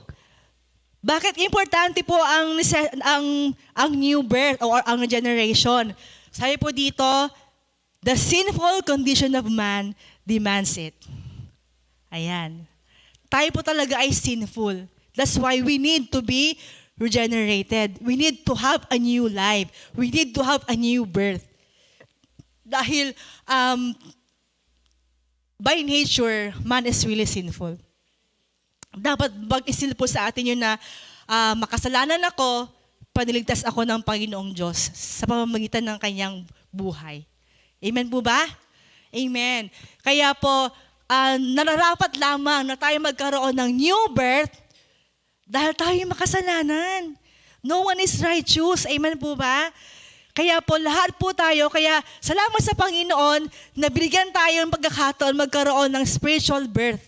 bakit importante po ang new birth or ang regeneration? Sabi po dito, the sinful condition of man demands it. Ayan. Tayo po talaga ay sinful. That's why we need to be regenerated. We need to have a new life. We need to have a new birth. Dahil by nature, man is really sinful. Dapat mag-isil po sa atin yun na makasalanan ako, paniligtas ako ng Panginoong Diyos sa pamamagitan ng kanyang buhay. Amen po ba? Amen. Kaya po, nararapat lamang na tayo magkaroon ng new birth dahil tayo yung makasalanan. No one is righteous. Amen po ba? Kaya po, lahat po tayo, kaya salamat sa Panginoon na binigyan tayo ng pagkakataon magkaroon ng spiritual birth.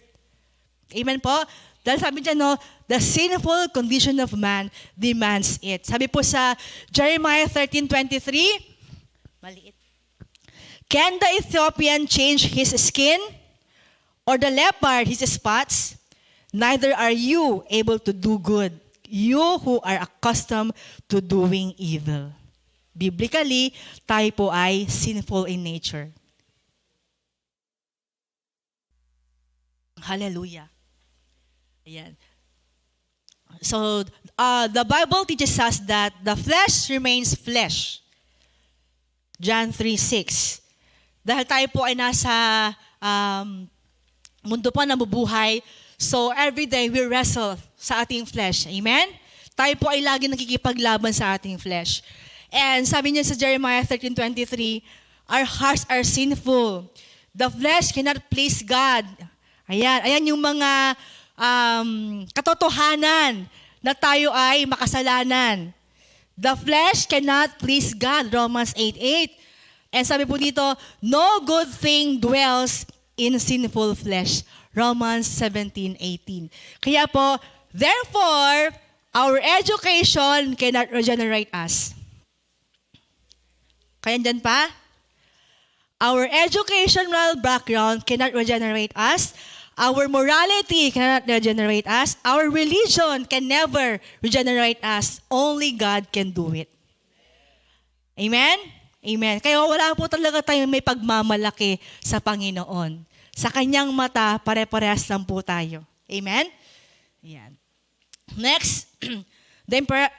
Amen po? Dahil sabi dyan, no, the sinful condition of man demands it. Sabi po sa Jeremiah 13:23, maliit. Can the Ethiopian change his skin? Or the leopard his spots? Neither are you able to do good, you who are accustomed to doing evil. Biblically, tayo po ay sinful in nature. Hallelujah. Ayan. So, the Bible teaches us that the flesh remains flesh. John 3:6. Dahil tayo po ay nasa mundo pa na mabubuhay, so every day we wrestle sa ating flesh. Amen? Tayo po ay lagi nakikipaglaban sa ating flesh. And sabi niya sa Jeremiah 13:23, our hearts are sinful. The flesh cannot please God. Ayan yung mga katotohanan na tayo ay makasalanan. The flesh cannot please God, Romans 8:8. And sabi po dito, no good thing dwells in sinful flesh, Romans 17:18. Kaya po, therefore, our education cannot regenerate us. Kaya dyan pa? Our educational background cannot regenerate us. Our morality cannot regenerate us. Our religion can never regenerate us. Only God can do it. Amen? Amen. Kaya wala po talaga tayong may pagmamalaki sa Panginoon. Sa kanyang mata, pare-parehas lang po tayo. Amen? Ayan. Next,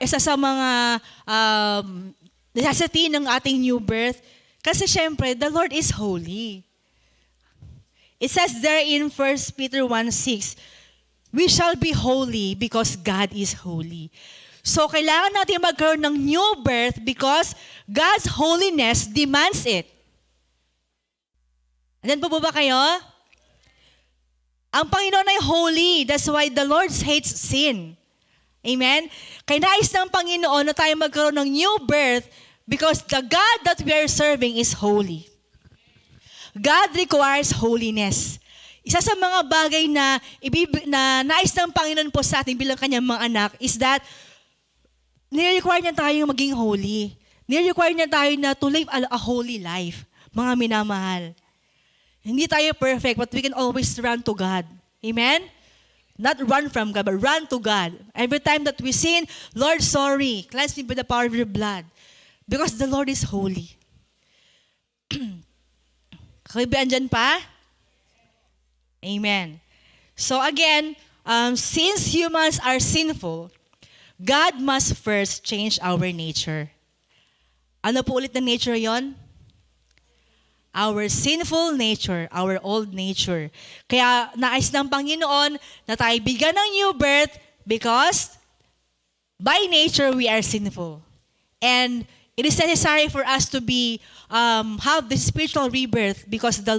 isa sa mga necessity ng ating new birth, kasi syempre, the Lord is holy. It says there in 1 Peter 1:6, we shall be holy because God is holy. So, kailangan natin magkaroon ng new birth because God's holiness demands it. Andyan po ba kayo? Ang Panginoon ay holy. That's why the Lord hates sin. Amen? Kaya nais ng Panginoon na tayo magkaroon ng new birth because the God that we are serving is holy. God requires holiness. Isa sa mga bagay na nais ng Panginoon po sa atin bilang kanyang mga anak is that nire-require niya tayo maging holy. Nire-require niya tayo na to live a holy life, mga minamahal. Hindi tayo perfect, but we can always run to God. Amen? Not run from God, but run to God. Every time that we sin, Lord, sorry. Cleanse me by the power of your blood. Because the Lord is holy. Kaibigan dyan pa? Amen. So again, since humans are sinful, God must first change our nature. Ano po ulit na nature yon? Our sinful nature, our old nature. Kaya nais ng Panginoon na tayo bigyan ng new birth because by nature we are sinful. And it is necessary for us to have the spiritual rebirth because the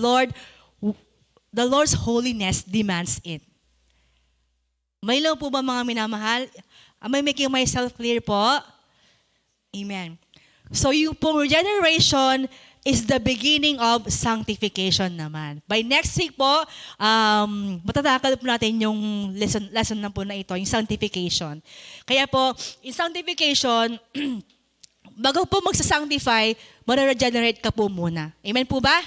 Lord's holiness demands it. May lang po ba mga minamahal? Am I making myself clear po? Amen. So yung pong regeneration is the beginning of sanctification naman. By next week po, matatakal po natin yung lesson na po na ito, yung sanctification. Kaya po, in sanctification, bago po magsasanctify, mare-regenerate ka po muna. Amen po ba?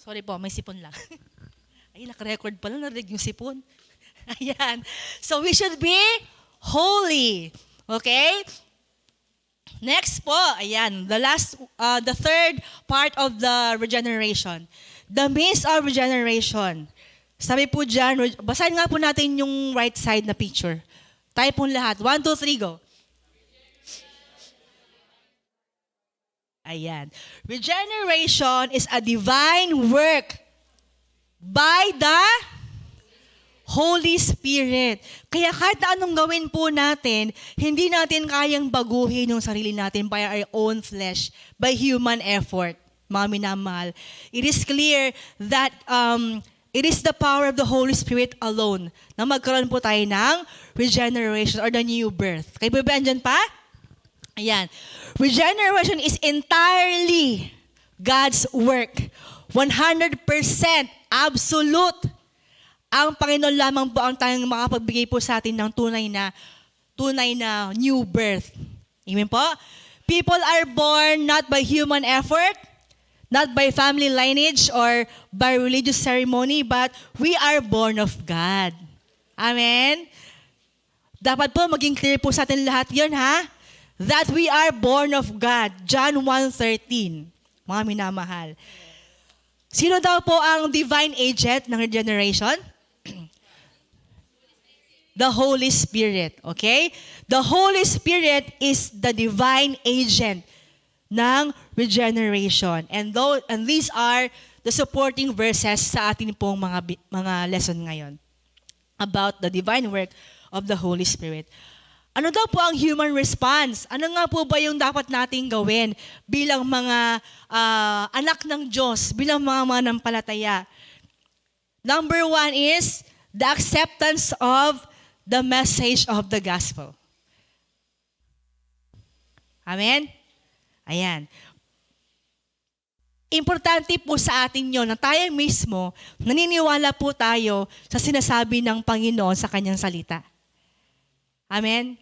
Sorry po, may sipon lang. Ay, naka-record pala, narinig yung sipon. Ayan. So we should be holy. Okay? Next po, ayan, the third part of the regeneration. The means of regeneration. Sabi po dyan, basahin nga po natin yung right side na picture. Tayo po lahat. 1, 2, 3, go. Ayan. Regeneration is a divine work by the Holy Spirit. Kaya kahit na anong gawin po natin, hindi natin kayang baguhin yung sarili natin by our own flesh, by human effort, mga minamahal. It is clear that it is the power of the Holy Spirit alone na magkaroon po tayo ng regeneration or the new birth. Kayo ba andyan pa? Ayan. Regeneration is entirely God's work. 100% absolute. Ang Panginoon lamang po ang tayong makapagbigay po sa atin ng tunay na new birth. Amen po? People are born not by human effort, not by family lineage or by religious ceremony, but we are born of God. Amen? Dapat po maging clear po sa atin lahat yun, ha? That we are born of God. John 1:13. Mga minamahal. Sino daw po ang divine agent ng regeneration? The Holy Spirit. Okay? The Holy Spirit is the divine agent ng regeneration. And these are the supporting verses sa atin pong mga lesson ngayon about the divine work of the Holy Spirit. Ano daw po ang human response? Ano nga po ba yung dapat nating gawin bilang mga anak ng Diyos, bilang mga manampalataya? Number 1 is the acceptance of the message of the gospel. Amen? Ayan. Importante po sa atin yun na tayo mismo, naniniwala po tayo sa sinasabi ng Panginoon sa kanyang salita. Amen?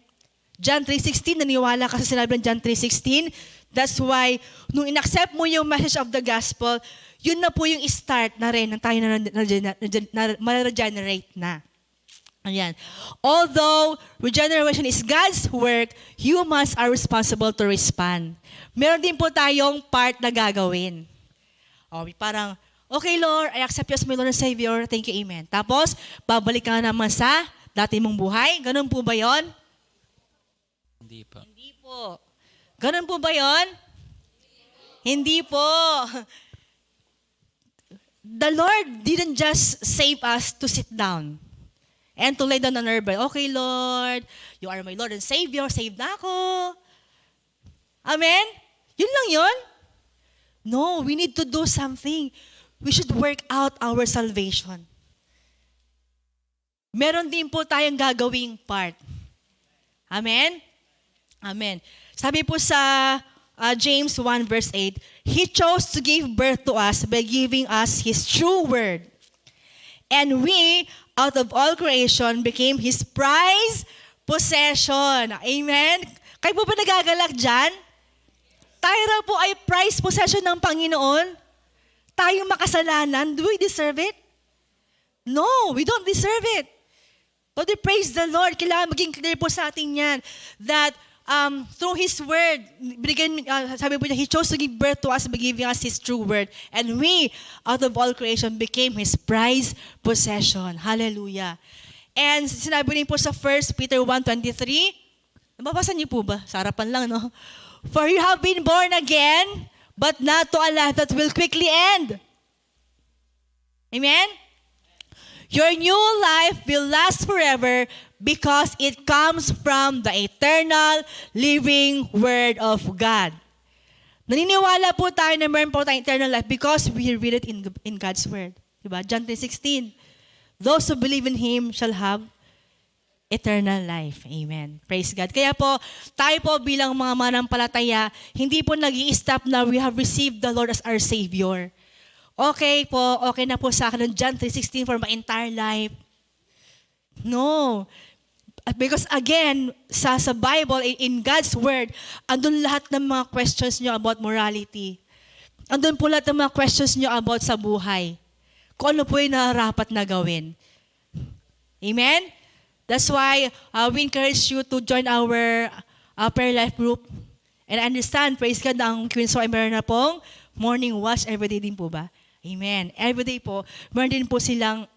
John 3:16, naniwala ka sa sinabi ng John 3:16. That's why, nung inaccept mo yung message of the gospel, yun na po yung start na rin na tayo ma-regenerate na. Ayan. Although regeneration is God's work, humans are responsible to respond. Meron din po tayong part na gagawin. Parang, okay Lord, I accept you as my Lord and Savior. Thank you, Amen. Tapos, babalik ka na naman sa dati mong buhay. Ganun po ba yon? Hindi po. Hindi po. Ganun po ba yon? Hindi po. The Lord didn't just save us to sit down and to lay down on our bed. Okay, Lord, you are my Lord and Savior. Save na ako. Amen? Yun lang yun? No, we need to do something. We should work out our salvation. Meron din po tayong gagawing part. Amen? Amen. Sabi po sa James 1 verse 8, He chose to give birth to us by giving us His true word. And we, out of all creation, became His prized possession. Amen? Kayo po ba nagagalak dyan? Tayo raw po ay prized possession ng Panginoon. Tayo makasalanan. Do we deserve it? No, we don't deserve it. But we praise the Lord. Kailangan maging clear po sa atin yan that through His word, sabi po niya, He chose to give birth to us by giving us His true word. And we, out of all creation, became His prized possession. Hallelujah. And sinabi rin po sa 1 Peter 1:23, nababasa niyo po ba? Sa harapan lang, no? For you have been born again, but not to a life that will quickly end. Amen? Your new life will last forever because it comes from the eternal, living Word of God. Naniniwala po tayo na meron po tayong eternal life because we read it in God's Word. Diba? John 3:16. Those who believe in Him shall have eternal life. Amen. Praise God. Kaya po, tayo po bilang mga manampalataya, hindi po nag-i-stop na we have received the Lord as our Savior. Okay po, okay na po sa akin ng John 3:16 for my entire life. No. Because again, sa Bible, in God's Word, andun lahat ng mga questions nyo about morality. Andun po lahat ng mga questions nyo about sa buhay. Kung ano po yung nararapat na gawin. Amen? That's why we encourage you to join our prayer life group. And I understand, praise God, ang Queen So ay meron na pong morning watch everyday din po ba? Amen. Everyday po, meron din po silang,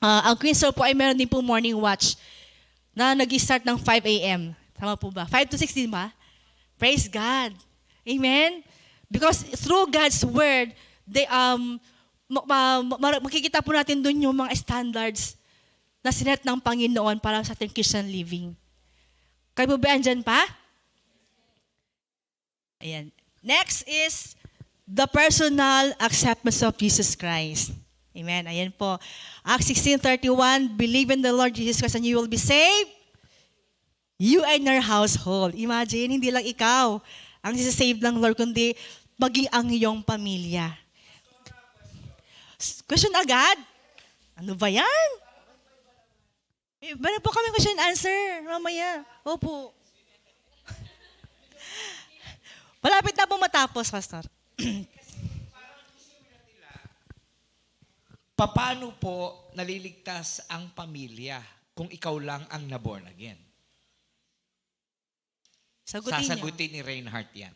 ang Queen So po ay meron din po morning watch na nag-start ng 5 a.m. Tama po ba? 5 to 6 din ba? Praise God. Amen? Because through God's Word, makikita po natin dun yung mga standards na sinet ng Panginoon para sa ating Christian living. Kayo po ba andyan pa? Ayan. Next is the personal acceptance of Jesus Christ. Amen. Ayan po. Acts 16:31, believe in the Lord Jesus Christ and you will be saved. You and your household. Imagine, hindi lang ikaw ang sisave ng Lord, kundi maging ang iyong pamilya. Question agad? Ano ba yan? Meron po kami question and answer mamaya. Opo. Malapit na po matapos, Pastor. Paano po naliligtas ang pamilya kung ikaw lang ang na-born again? Sasagutin ni Reinhardt yan.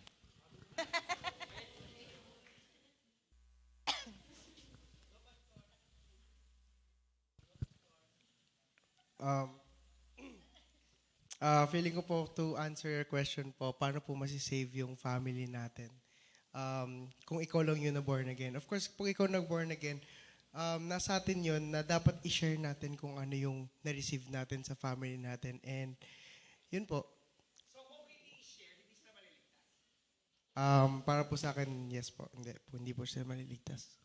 Feeling ko po to answer your question po, paano po masisave yung family natin? Kung ikaw lang yun na born again. Of course, kung ikaw nag-born again, nasa atin yun na dapat i-share natin kung ano yung na-receive natin sa family natin. And yun po. Para po sa akin, yes po. Hindi po sila maliligtas.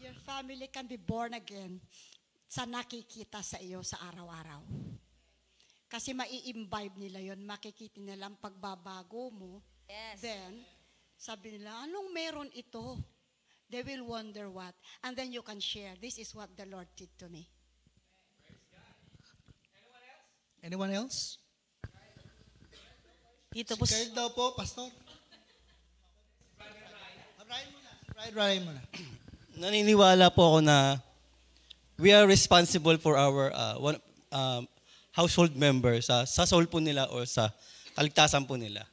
Your family can be born again sa nakikita sa iyo sa araw-araw. Kasi mai-imbibe nila yon, makikita nila ang pagbabago mo. Then, sabi nila, anong meron ito? They will wonder what. And then you can share, this is what the Lord did to me. Anyone else? Dito Si po. Kyle daw po, Pastor. Ryan muna. Naniniwala po ako na we are responsible for our household members sa soul po nila or sa kaligtasan po nila.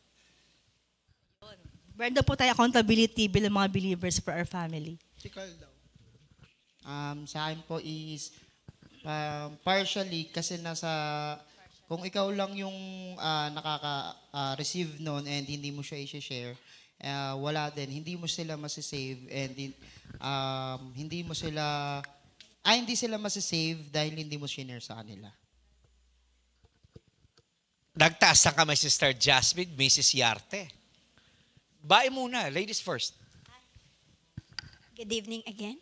Meron daw po tayo accountability bilang mga believers for our family. Si Kyle daw. Sa akin po is partially kasi kung ikaw lang yung nakaka-receive noon and hindi mo siya i-share, wala din, hindi mo sila masisave and hindi sila masisave dahil hindi mo share sa kanila. Nagtaas ng kamay si Sister Jasmine, Mrs. Yarte. Bae muna, ladies first. Good evening again.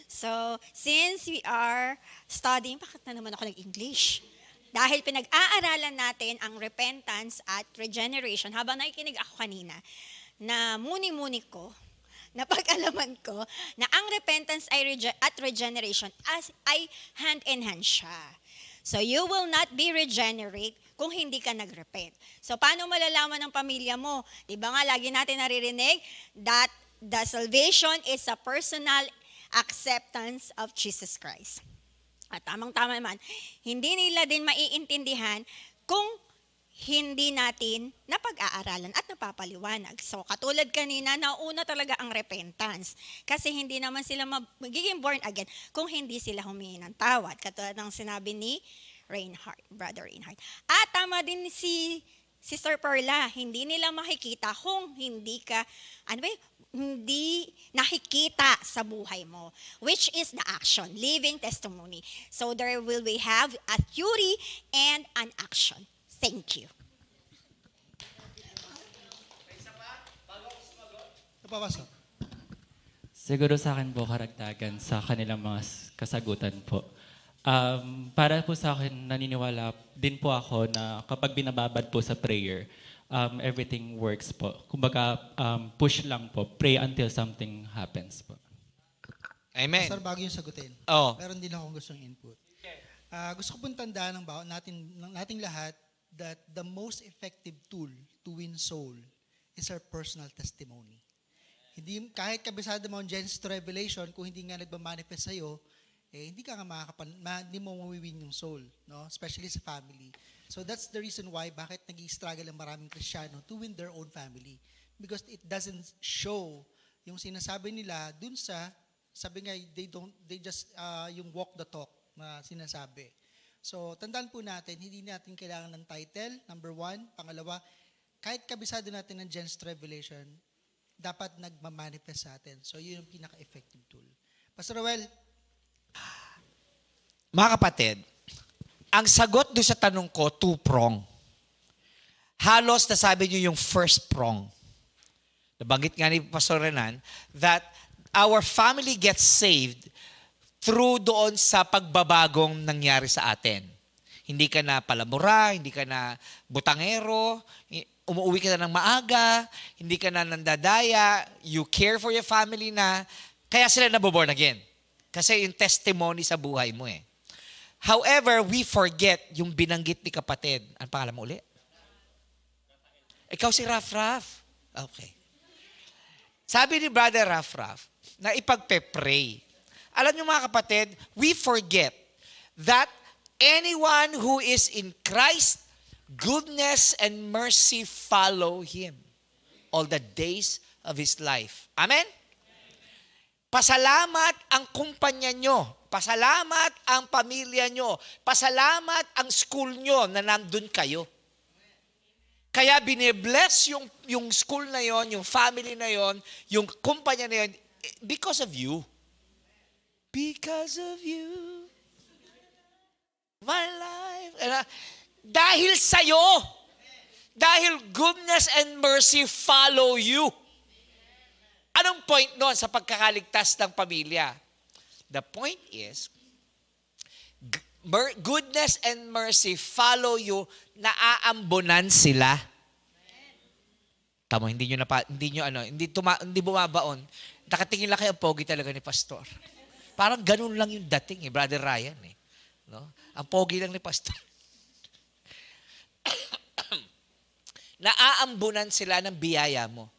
So, since we are studying, bakit na naman ako nag-English? Dahil pinag-aaralan natin ang repentance at regeneration, habang nakikinig ako kanina, na muni-muni ko, na pag-alaman ko, na ang repentance at regeneration ay hand-in-hand siya. So, you will not be regenerate kung hindi ka nag-repent. So, paano malalaman ng pamilya mo? Di ba nga, lagi natin naririnig that the salvation is a personal acceptance of Jesus Christ. At tamang-tama naman, hindi nila din maiintindihan kung hindi natin napag-aaralan at napapaliwanag. So, katulad kanina, nauna talaga ang repentance. Kasi hindi naman sila magiging born again kung hindi sila humingi ng tawad. Katulad ng sinabi ni Brother Reinhardt. At tama din si Sister Perla, hindi nila makikita kung hindi nakikita sa buhay mo, which is the action, living testimony. So there will we have a theory and an action. Thank you. Pastor. Siguro sa akin po karagdagan sa kanilang mga kasagutan po. Para po sa akin, naniniwala din po ako na kapag binababad po sa prayer, everything works po. Kumbaga, push lang po. Pray until something happens po. Amen. Pastor, bago yung sagutin. Oh. Meron din akong gustong input. Gusto ko pong tandaan ng nating lahat that the most effective tool to win soul is our personal testimony. Hindi, kahit kabisado mo ang Genesis to Revelation, kung hindi nga nagmamanifest sa'yo, hindi ka nga hindi mo mawiwin yung soul, no? Especially sa family. So that's the reason why bakit nag-i-struggle ang maraming Kristiyano to win their own family. Because it doesn't show yung sinasabi nila dun sa, sabi nga, they just yung walk the talk na sinasabi. So tandaan po natin, hindi natin kailangan ng title, number one. Pangalawa, kahit kabisado natin ng Genesis to Revelation, dapat nagmamanifest sa atin. So yun yung pinaka-effective tool. Pastor Roel, Mga kapatid, ang sagot doon sa tanong ko, two-prong. Halos nasabi niyo yung first prong. Nabanggit nga ni Pastor Renan that our family gets saved through doon sa pagbabagong nangyari sa atin. Hindi ka na palamura, hindi ka na butangero, umuwi ka na ng maaga, hindi ka na nandadaya, you care for your family na, kaya sila naboborn again. Kasi yung testimony sa buhay mo eh. However, we forget yung binanggit ni kapatid. Ano pangalan mo uli? Ikaw si Raf. Okay. Sabi ni Brother Raf na ipagpe-pray. Alam niyo mga kapatid, we forget that anyone who is in Christ, goodness and mercy follow him all the days of his life. Amen? Pasalamat ang kumpanya nyo. Pasalamat ang pamilya nyo. Pasalamat ang school nyo na nandun kayo. Kaya binibless yung school na yon, yung family na yon, yung kumpanya na yon, because of you. Because of you, my life. Dahil sa'yo. Dahil goodness and mercy follow you. Anong point noon sa pagkakaligtas ng pamilya? The point is, goodness and mercy follow you, naaambunan sila. Tama, hindi bumabaon. Nakatingin lang kayo ang pogi talaga ni Pastor. Parang ganun lang yung dating Brother Ryan No? Ang pogi lang ni Pastor. Naaambunan sila ng biyaya mo.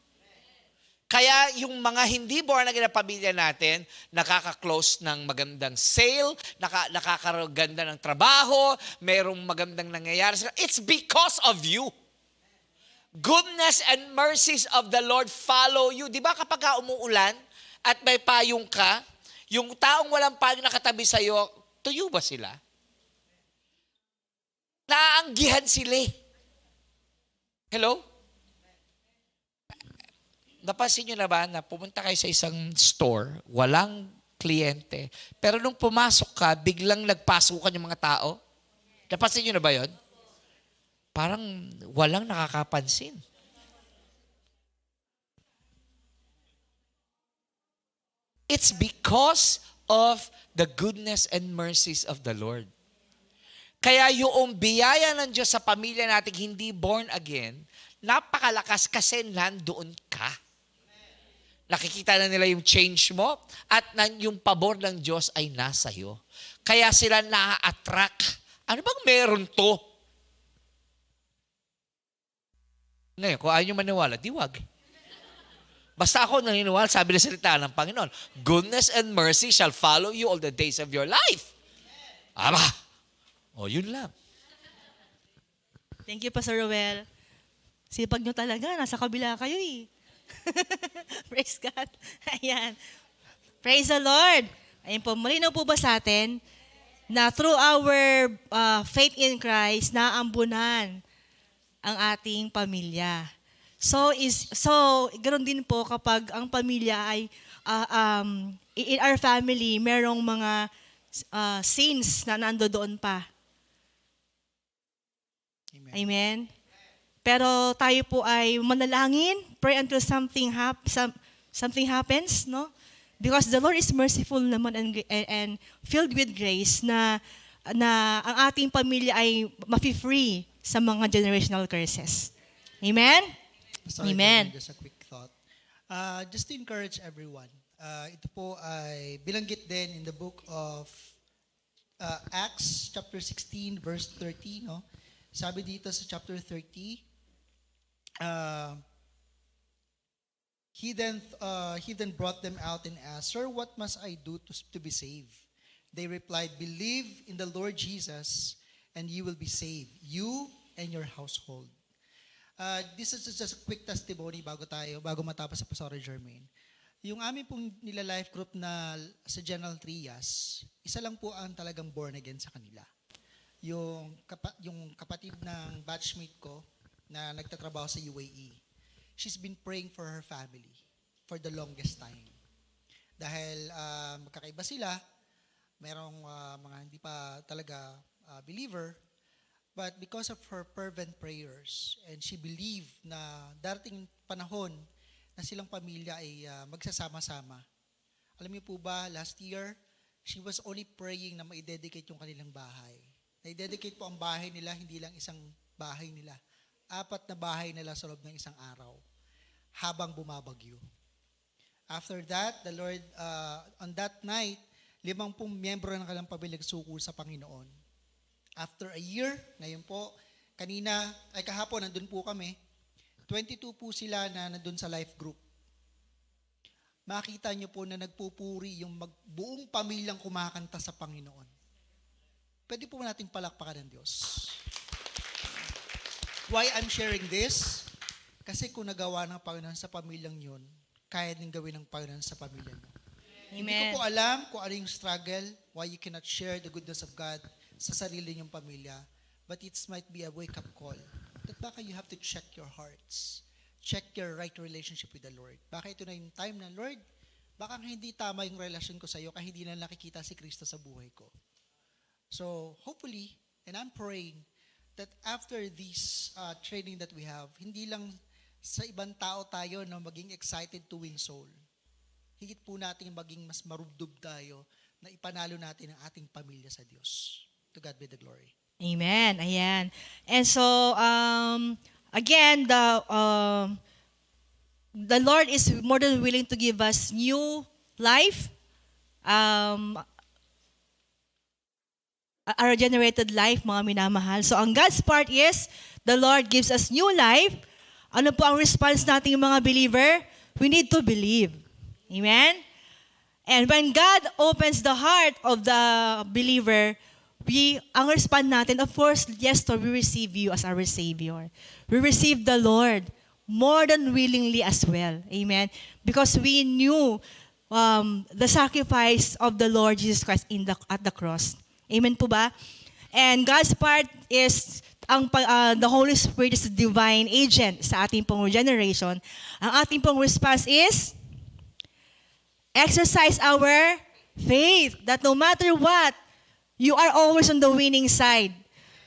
Kaya yung mga hindi born again na pamilya natin, nakaka-close ng magandang sale, nakakaganda ng trabaho, merong magandang nangyayari. It's because of you. Goodness and mercies of the Lord follow you. Di ba kapag umuulan at may payong ka, yung taong walang payong nakatabi sa'yo, tuyo ba sila? Naaanggihan sila. Hello? Napansin nyo na ba na pumunta kayo sa isang store, walang kliyente, pero nung pumasok ka, biglang nagpasukan yung mga tao? Napansin nyo na ba yun? Parang walang nakakapansin. It's because of the goodness and mercies of the Lord. Kaya yung biyaya ng Diyos sa pamilya nating hindi born again, napakalakas kasi nandoon ka. Nakikita na nila yung change mo at yung pabor ng Diyos ay nasa iyo. Kaya sila na-attract. Ano bang meron to? Ngayon, kung ayaw nyo maniwala, diwag. Basta ako naniniwala, sabi na salita ng Panginoon, goodness and mercy shall follow you all the days of your life. Aba! O, yun lang. Thank you, Pastor Roel. Sipag nyo talaga, nasa kabila kayo eh. Praise God. Ayan. Praise the Lord. Ayun po, malinaw po ba sa atin na through our faith in Christ, naambunan ang ating pamilya. So ganoon din po kapag ang pamilya ay in our family, merong mga sins na nandoon pa. Amen. Pero tayo po ay manalangin, pray until something happens, no? Because the Lord is merciful naman and filled with grace na ang ating pamilya ay mafi-free sa mga generational curses. Amen? Sorry, Amen. Just a quick thought. Just to encourage everyone, ito po ay bilanggit din in the book of Acts chapter 16 verse 30, no? Sabi dito sa chapter 30, he then brought them out and asked, "Sir, what must I do to be saved?" They replied, "Believe in the Lord Jesus, and you will be saved, you and your household." This is just a quick testimony bago matapos sa Pastor Jermaine. Yung amin pong nila life group na sa General Trias, isa lang po ang talagang born again sa kanila. Yung kapatid ng batchmate ko na nagtatrabaho sa UAE, she's been praying for her family for the longest time. Dahil magkakaiba sila, merong mga hindi pa talaga believer, but because of her fervent prayers, and she believed na darating panahon na silang pamilya ay magsasama-sama. Alam niyo po ba, last year, she was only praying na ma-dedicate yung kanilang bahay. Na-dedicate po ang bahay nila, hindi lang isang bahay nila. 4 na bahay nila sa loob ng isang araw habang bumabagyo. After that, the Lord, on that night, 50 miyembro ng kanilang pamilya nagsuko sa Panginoon. After a year, ngayon po, kahapon, nandun po kami, 22 po sila na nandun sa life group. Makita niyo po na nagpupuri yung buong pamilyang kumakanta sa Panginoon. Pwede po nating palakpakan ng Diyos. Why I'm sharing this? Kasi kung nagawa ng Panginoon sa pamilyang yun, kaya din gawin ng Panginoon sa pamilya mo. Hindi ko po alam kung ano yung struggle, why you cannot share the goodness of God sa sarili niyong pamilya. But it might be a wake-up call. That baka you have to check your hearts. Check your right relationship with the Lord. Baka ito na yung time na, Lord, baka hindi tama yung relasyon ko sa iyo kaya hindi na nakikita si Kristo sa buhay ko. So, hopefully, and I'm praying that after this training that we have, hindi lang sa ibang tao tayo na maging excited to win soul. Higit po natin maging mas marubdob tayo na ipanalo natin ang ating pamilya sa Diyos. To God be the glory. Amen. Ayan. And so, again, the Lord is more than willing to give us new life, a regenerated life, mga minamahal. So, ang God's part is, the Lord gives us new life. Ano po ang response nating mga believer? We need to believe. Amen? And when God opens the heart of the believer, ang respond natin, of course, yes, Lord, we receive you as our Savior. We receive the Lord more than willingly as well. Amen? Because we knew the sacrifice of the Lord Jesus Christ at the cross. Amen po ba? And God's part is, the Holy Spirit is the divine agent sa ating pong regeneration. Ang ating pong response is, exercise our faith that no matter what, you are always on the winning side.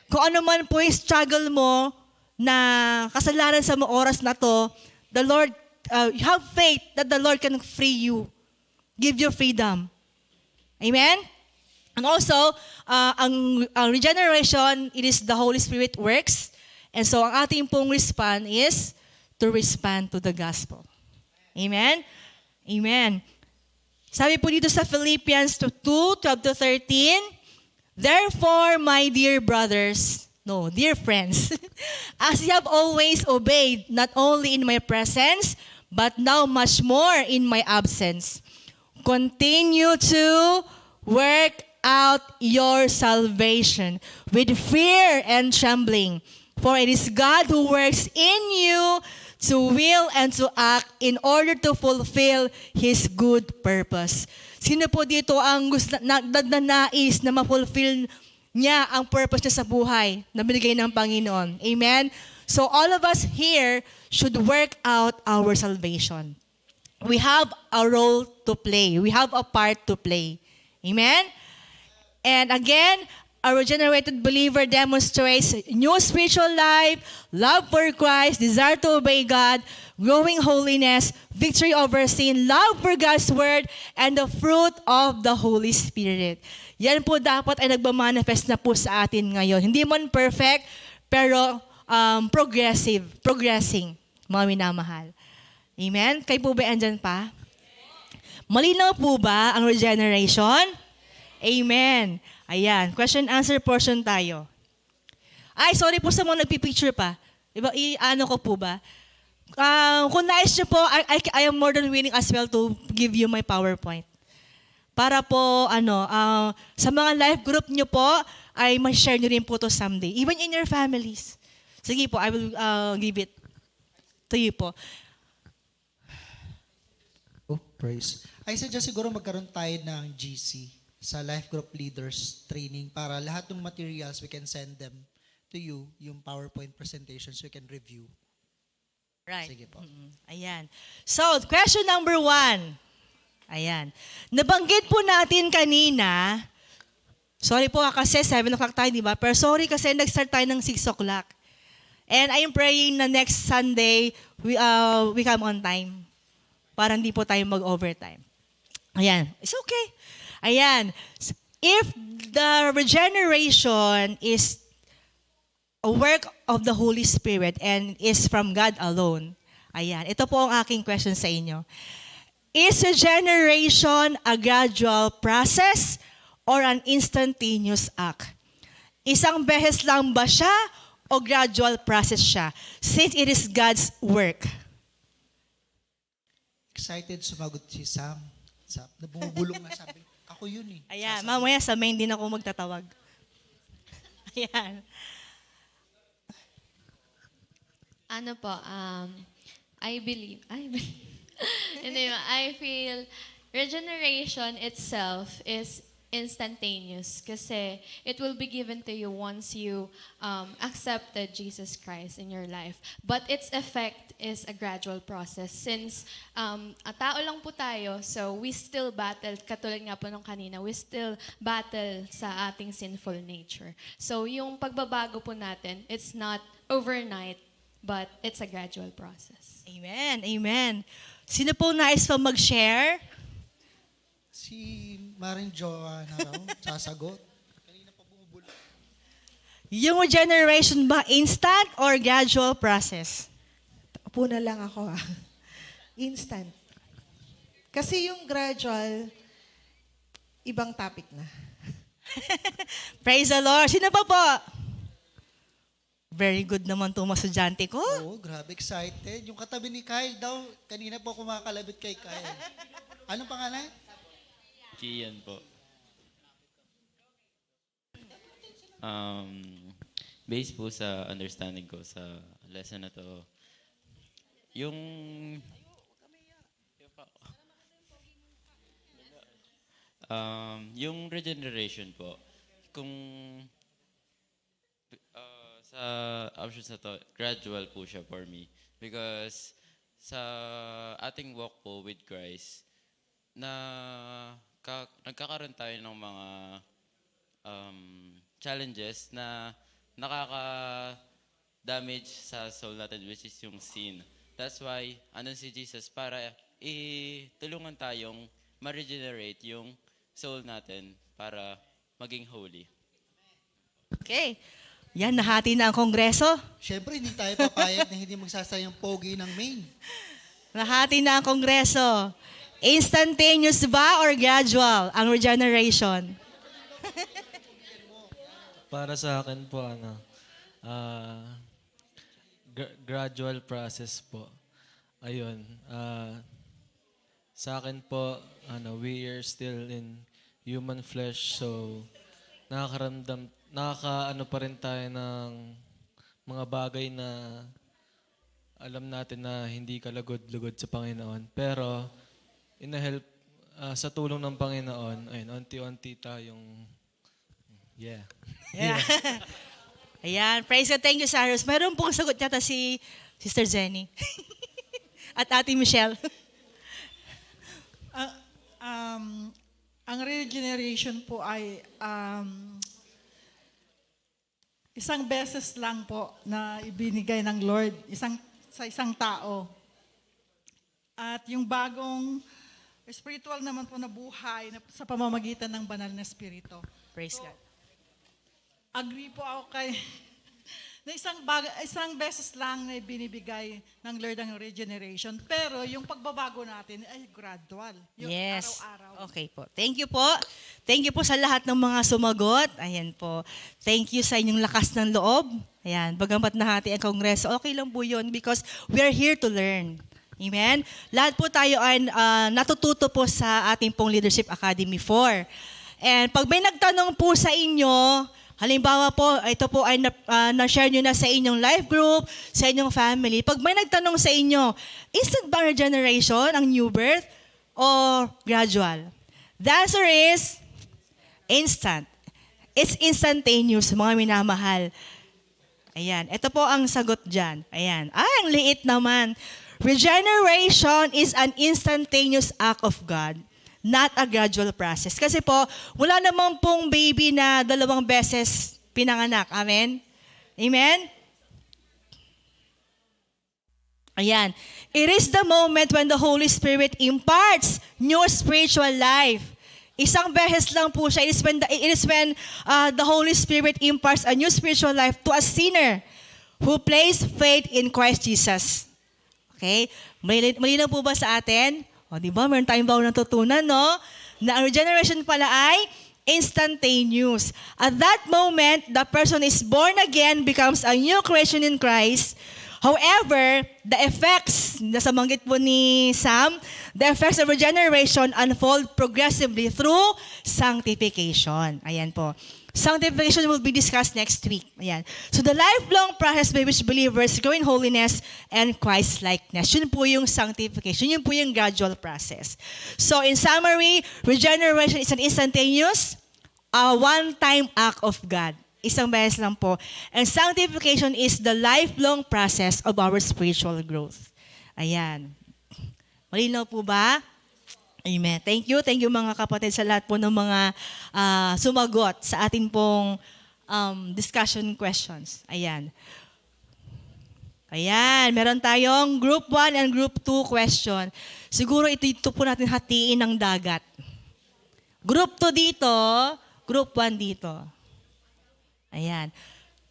Kung ano man po yung struggle mo na kasalanan sa mga oras na to, the Lord, you have faith that the Lord can free you. Give you freedom. Amen? And also, ang regeneration, it is the Holy Spirit works. And so, ang ating pong respond is to respond to the gospel. Amen? Amen. Sabi po dito sa Philippians 2:12-13, therefore, my dear brothers, dear friends, as you have always obeyed, not only in my presence, but now much more in my absence, continue to work out your salvation with fear and trembling, for it is God who works in you to will and to act in order to fulfill His good purpose. Sino po dito ang nais na ma-fulfill niya ang purpose niya sa buhay na binigay ng Panginoon? Amen? So all of us here should work out our salvation. We have a role to play. We have a part to play. Amen? And again, a regenerated believer demonstrates new spiritual life, love for Christ, desire to obey God, growing holiness, victory over sin, love for God's word, and the fruit of the Holy Spirit. Yan po dapat ay nagmamanifest na po sa atin ngayon. Hindi man perfect, pero progressing, mga minamahal. Amen? Kayo po ba andyan pa? Malinaw po ba ang regeneration? Amen. Ayan, question-answer portion tayo. Ay, sorry po sa mga nagpipicture pa. Ano ko po ba? Kung nais nyo po, I am more than willing as well to give you my PowerPoint. Para po, sa mga life group nyo po, ay ma-share nyo rin po to someday. Even in your families. Sige po, I will give it to you po. Oh, praise. I suggest siguro magkaroon tayo ng GC sa life group leaders training para lahat ng materials we can send them to you, yung PowerPoint presentations we can review. Right. Sige po. Ayan. So, question number 1. Ayan. Nabanggit po natin kanina, sorry po kasi 7 o'clock tayo, di ba? Pero sorry kasi nag-start tayo ng 6 o'clock. And I am praying na next Sunday, we come on time. Para hindi po tayo mag-overtime. Ayan. It's okay. Ayan. If the regeneration is a work of the Holy Spirit and is from God alone, ayan. Ito po ang aking question sa inyo. Is regeneration a gradual process or an instantaneous act? Isang beses lang ba siya o gradual process siya? Since it is God's work. Excited sumagot si Sam. Nabubulong na sabi, ako yun eh. Ayan, mamaya sa main din ako magtatawag. Ayan. Ano po, I believe, hindi, I feel regeneration itself is instantaneous kasi it will be given to you once you accepted Jesus Christ in your life. But its effect is a gradual process since tao lang po tayo, so we still battle, katulad nga po nung kanina, we still battle sa ating sinful nature. So yung pagbabago po natin, it's not overnight, but it's a gradual process. Amen, amen. Sino po nais pa mag-share? Si Maring Joanna raw, sasagot. Yung regeneration ba instant or gradual process? Upo na lang ako Instant. Kasi yung gradual, ibang topic na. Praise the Lord. Sino pa po? Very good naman itong mga estudyante ko. Oo, grabe excited. Yung katabi ni Kyle daw, kanina po kumakalabit kay Kyle. Anong pangalan? Kian po. Based po sa understanding ko sa lesson na to, yung regeneration po, kung sa options na to, gradual po siya for me. Because sa ating walk po with Christ, nagkakaroon tayo ng mga challenges na nakaka-damage sa soul natin, which is yung sin. That's why, andun si Jesus para tulungan tayong ma-regenerate yung soul natin para maging holy. Okay. Yan, nahati na ang kongreso. Siyempre, hindi tayo papayag na hindi magsasayang pogi ng main. Nahati na ang kongreso. Instantaneous ba or gradual ang regeneration? Para sa akin po, gradual process po. Ayun. Sa akin po, we are still in human flesh, so nakakaano pa rin tayo ng mga bagay na alam natin na hindi kalugod-lugod sa Panginoon. Pero, sa tulong ng Panginoon, ayun, unti-unti tayong, Yeah. Ayan, praise God. Thank you, Cyrus. Meron pong sagot yata si Sister Jenny. At Ate Michelle. Ang regeneration po ay isang beses lang po na ibinigay ng Lord sa isang tao. At yung bagong spiritual naman po na buhay sa pamamagitan ng banal na espiritu. Praise God. Agree po ako kay na isang beses lang na binibigay ng Lord ang regeneration. Pero yung pagbabago natin ay gradual. Yung Yes. araw-araw. Okay po. Thank you po. Thank you po sa lahat ng mga sumagot. Ayan po. Thank you sa inyong lakas ng loob. Ayan. Bagamat nahati ang kongreso, okay lang po yun because we are here to learn. Amen? Lahat po tayo ay natututo po sa ating pong Leadership Academy 4. And pag may nagtanong po sa inyo, halimbawa po, ito po ay na-share nyo na sa inyong life group, sa inyong family. Pag may nagtanong sa inyo, instant ba regeneration, ang new birth, or gradual? The answer is instant. It's instantaneous, mga minamahal. Ayan, ito po ang sagot dyan. Ayan, ang liit naman. Regeneration is an instantaneous act of God, not a gradual process. Kasi po, wala namang pong baby na 2 beses pinanganak. Amen? Amen? Ayan. It is the moment when the Holy Spirit imparts new spiritual life. Isang beses lang po siya. It is when the Holy Spirit imparts a new spiritual life to a sinner who placed faith in Christ Jesus. Okay? Malinaw po ba sa atin? O, di ba? Meron tayong bago natutunan, no? Na ang regeneration pala ay instantaneous. At that moment, the person is born again, becomes a new creation in Christ. However, the effects, nasa banggit po ni Sam, the effects of regeneration unfold progressively through sanctification. Ayan po. Sanctification will be discussed next week. Ayan. So the lifelong process by which believers grow in holiness and Christ-likeness. Yun po yung sanctification. Yun po yung gradual process. So in summary, regeneration is an instantaneous, one-time act of God. Isang beses lang po. And sanctification is the lifelong process of our spiritual growth. Ayan. Malinaw po ba? Amen. Thank you. Thank you mga kapatid sa lahat po ng mga sumagot sa atin pong discussion questions. Ayan. Ayan. Meron tayong group 1 and group 2 question. Siguro ito po natin hatiin ng dagat. Group 2 dito, group 1 dito. Ayan.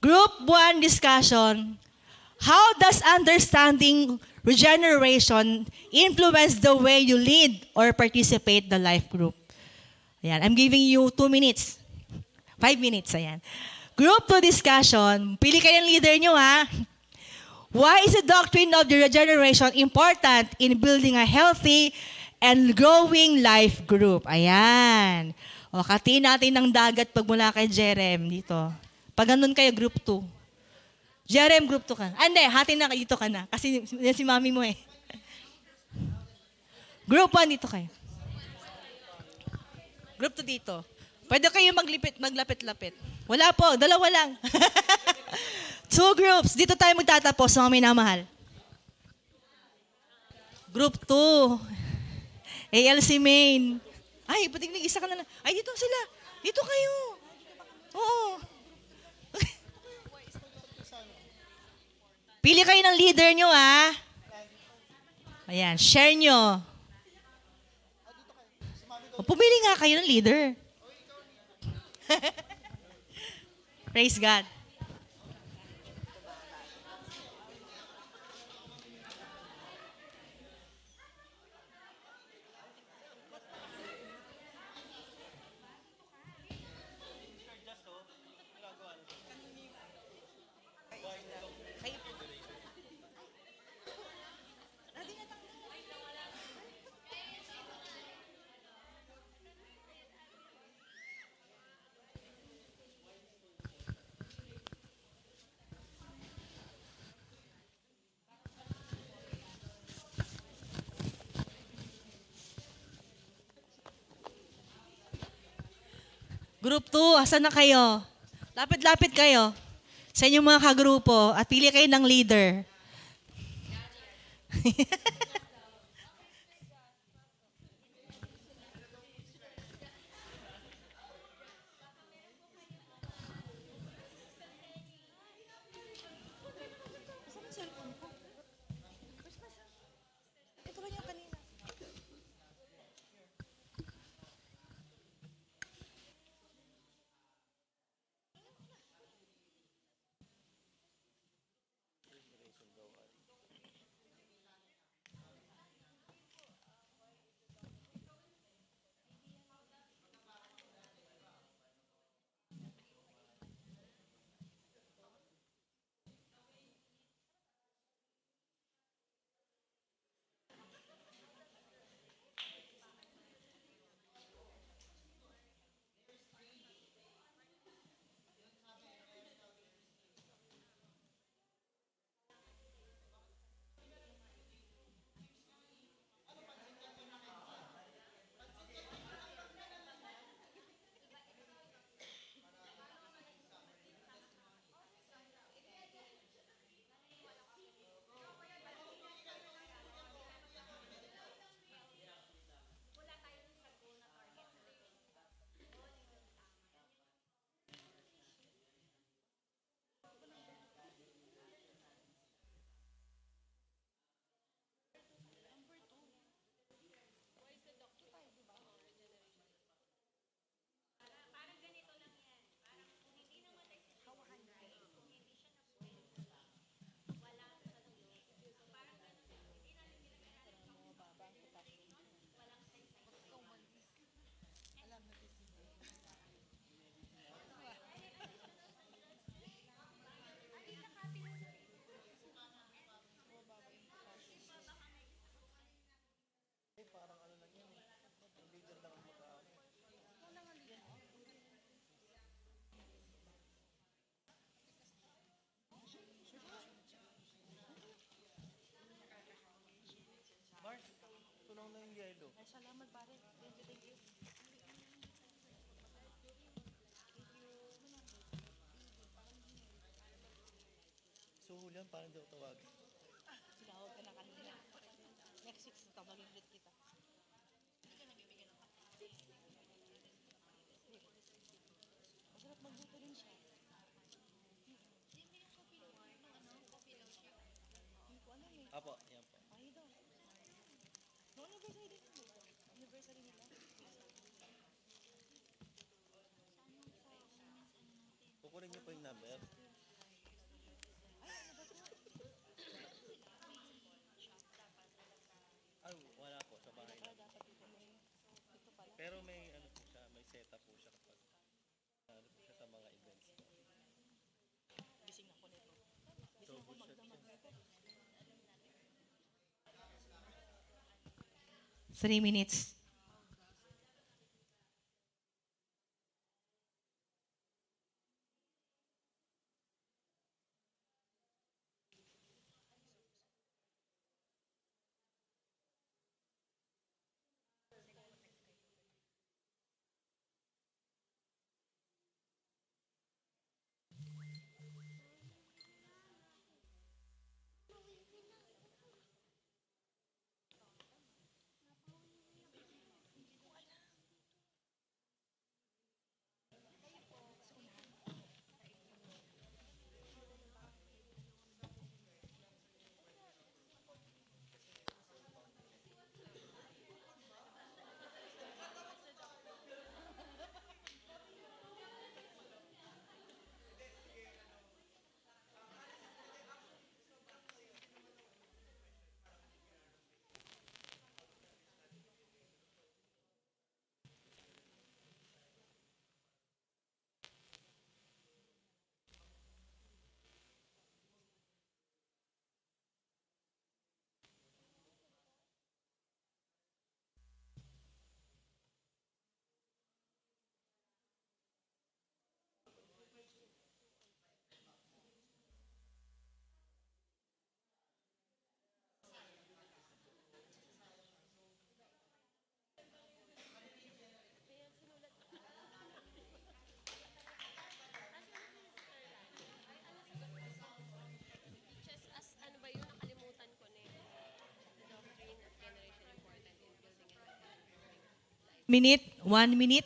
Group 1 discussion. How does understanding regeneration influence the way you lead or participate the life group? Ayan. I'm giving you 2 minutes. 5 minutes. Ayan. Group 2 discussion. Pili kayo ng leader nyo, ha? Why is the doctrine of the regeneration important in building a healthy and growing life group? Ayan. O, katiin natin ng dagat pag mula kay Jerem dito. Pag ganun kayo, group 2. Jerem, group 2 ka. Hindi, hati na dito ka na. Kasi yan si mami mo eh. Group 1 dito kayo. Group 2 dito. Pwede kayo maglapit-lapit. Wala po, dalawa lang. 2 groups. Dito tayo magtatapos, mga minamahal. Group 2. ALC main. Ay, pati isa ka na lang. Ay, dito sila. Dito kayo. Oo. Pili kayo ng leader nyo, ha? Ayan, share nyo. O, pumili nga kayo ng leader. Praise God. Group 2, asan na kayo? Lapit-lapit kayo sa inyong mga kagrupo at pili kayo ng leader. So, Julian, parang di ako tawagin. Apo, yan po. Kukunin niyo po yung number. Ay, wala po, sa bahay lang. Pero may ano po siya, may setup po siya kapag ano po siya sa mga events. So, good shot siya. 3 minutes. Minute, 1 minute.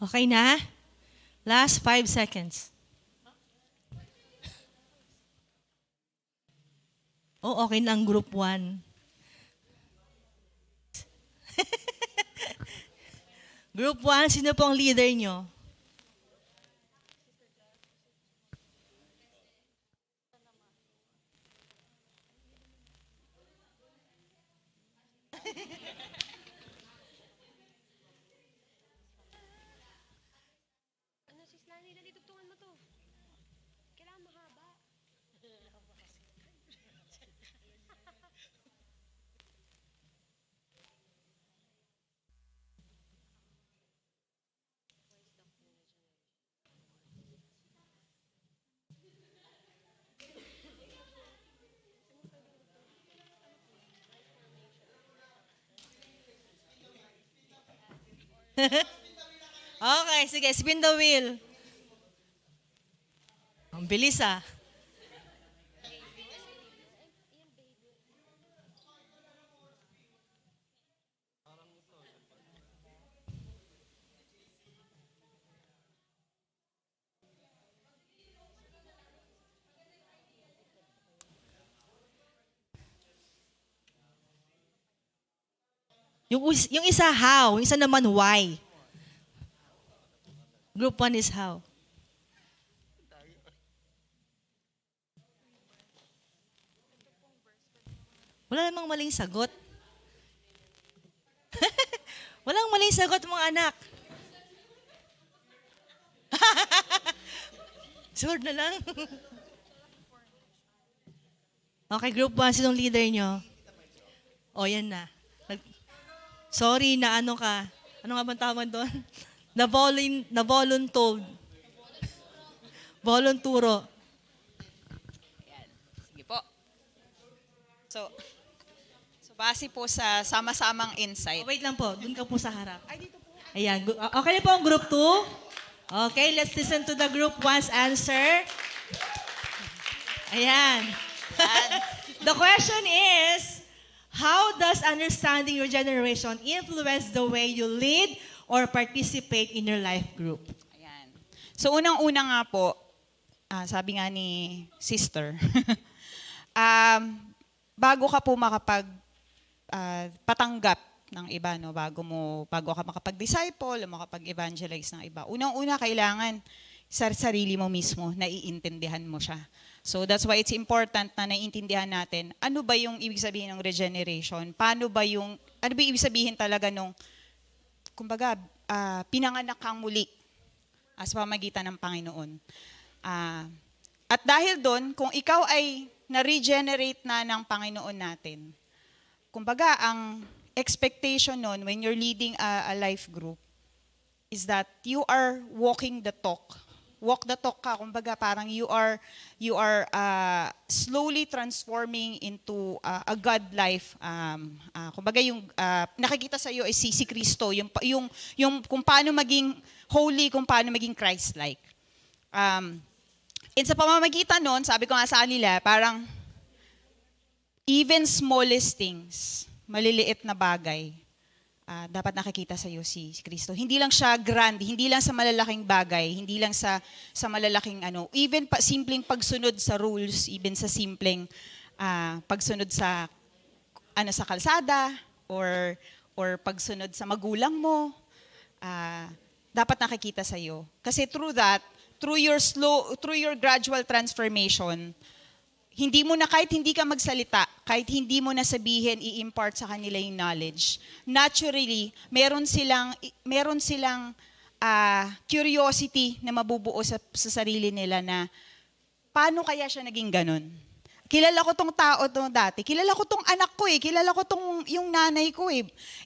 Okay na? Last 5 seconds. Oh, okay na ang group 1. Group 1, sino po ang leader nyo? Okay, sige, spin the wheel. Ang bilis ah. Yung isa how, yung isa naman why. Group 1 is how. Wala namang maling sagot. Walang maling sagot, mga anak. Sword na lang. Okay, group 1, sinong leader nyo? O, yan na. Sorry na ano ka. Ano nga bang tawag doon? Na-voluntold. Volunturo. Sige po. So base po sa sama-samang insight. Oh, wait lang po, dun ka po sa harap. Ayan, okay na po ang group 2? Okay, let's listen to the group 1's answer. Ayan. The question is, how does understanding your generation influence the way you lead or participate in your life group? Ayan. So unang-una nga po, sabi nga ni sister, bago ka po patanggap ng iba, no, bago ka makapag-disciple o makapag-evangelize ng iba, unang-una kailangan sa sarili mo mismo, naiintindihan mo siya. So that's why it's important na naiintindihan natin ano ba yung ibig sabihin ng regeneration, ano ba yung ibig sabihin talaga nung, kumbaga, pinanganak kang muli sa pamagitan ng Panginoon. At dahil doon, kung ikaw ay na-regenerate na ng Panginoon natin, kumbaga, ang expectation nun when you're leading a life group is that you are walking the talk. Walk the talk ka, kumbaga parang you are slowly transforming into a God life. Kumbaga yung nakikita sa iyo is si Kristo, yung kung paano maging holy, kung paano maging Christ-like. And sa pamamagitan nun, sabi ko nga sa kanila, parang even smallest things, maliliit na bagay, dapat nakikita sa iyo si Kristo. Hindi lang siya grand, hindi lang sa malalaking bagay, hindi lang sa malalaking even simpleng pagsunod sa rules, even sa simpleng pagsunod sa sa kalsada or pagsunod sa magulang mo, dapat nakikita sa iyo. Kasi through that, through your gradual transformation, hindi mo na, kahit hindi ka magsalita, kahit hindi mo na sabihin, i-impart sa kanila yung knowledge, naturally, meron silang curiosity na mabubuo sa sarili nila na, paano kaya siya naging ganun? Kilala ko tong tao to dati, kilala ko tong anak ko kilala ko tong yung nanay ko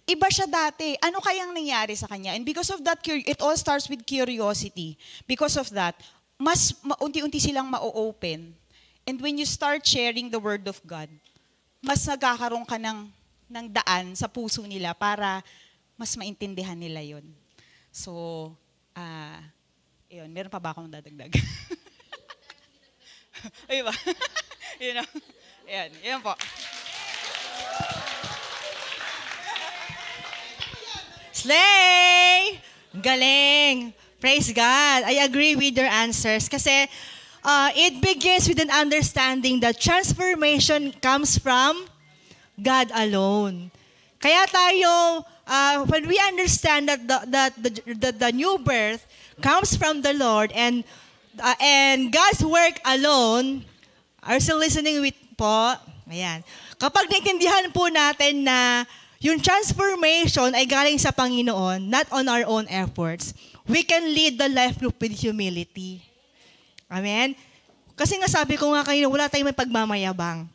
Iba siya dati, ano kayang nangyari sa kanya? And because of that, it all starts with curiosity. Because of that, mas unti-unti silang ma-open. And when you start sharing the Word of God, mas nagkakaroon ka ng daan sa puso nila para mas maintindihan nila yon. So, yun, meron pa ba akong dadagdag? Ay ba? Yan po. Slay! Galing! Praise God! I agree with your answers kasi it begins with an understanding that transformation comes from God alone. Kaya tayo, when we understand that the new birth comes from the Lord and God's work alone, are still listening with po? Ayan. Kapag naintindihan po natin na yung transformation ay galing sa Panginoon, not on our own efforts, we can lead the life group with humility. Amen? Kasi nga sabi ko nga kayo, wala tayong may pagmamayabang.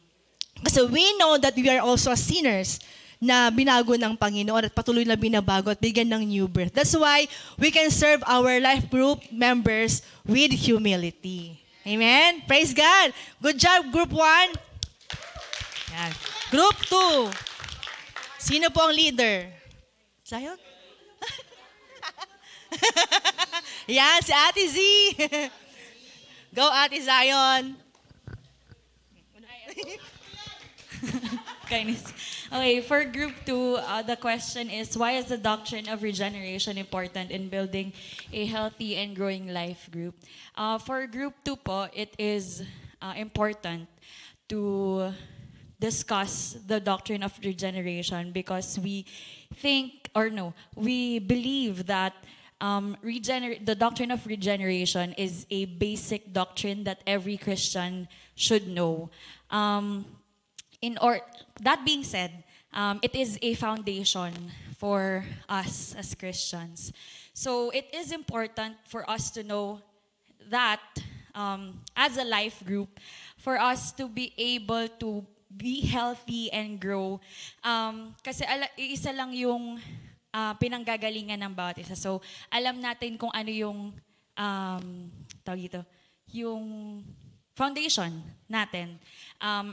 Kasi we know that we are also sinners na binago ng Panginoon at patuloy na binabago at bigyan ng new birth. That's why we can serve our life group members with humility. Amen? Praise God! Good job, Group 1. Yan. Group 2. Sino po ang leader? Zion? Yan, si Ate Z. Go, Ate Zion. Kindness. Okay, for group 2, the question is, why is the doctrine of regeneration important in building a healthy and growing life group? For group 2 po, it is important to discuss the doctrine of regeneration because we we believe that the doctrine of regeneration is a basic doctrine that every Christian should know. That being said, it is a foundation for us as Christians. So it is important for us to know that as a life group, for us to be able to be healthy and grow. Kasi isa lang yung pinanggagalingan ng bawat isa. So alam natin kung ano yung tawag dito, yung foundation natin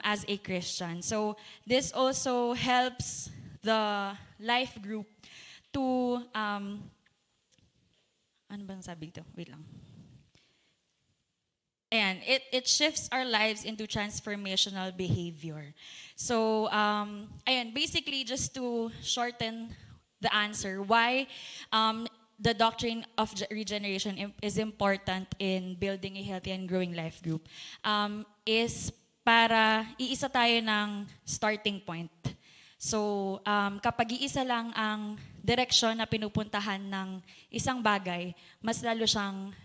as a Christian. So this also helps the life group to ano bang sabi ito? Wait lang. And it shifts our lives into transformational behavior. So, basically just to shorten the answer, why the doctrine of regeneration is important in building a healthy and growing life group is para iisa tayo ng starting point. So, kapag iisa lang ang direksyon na pinupuntahan ng isang bagay, mas lalo siyang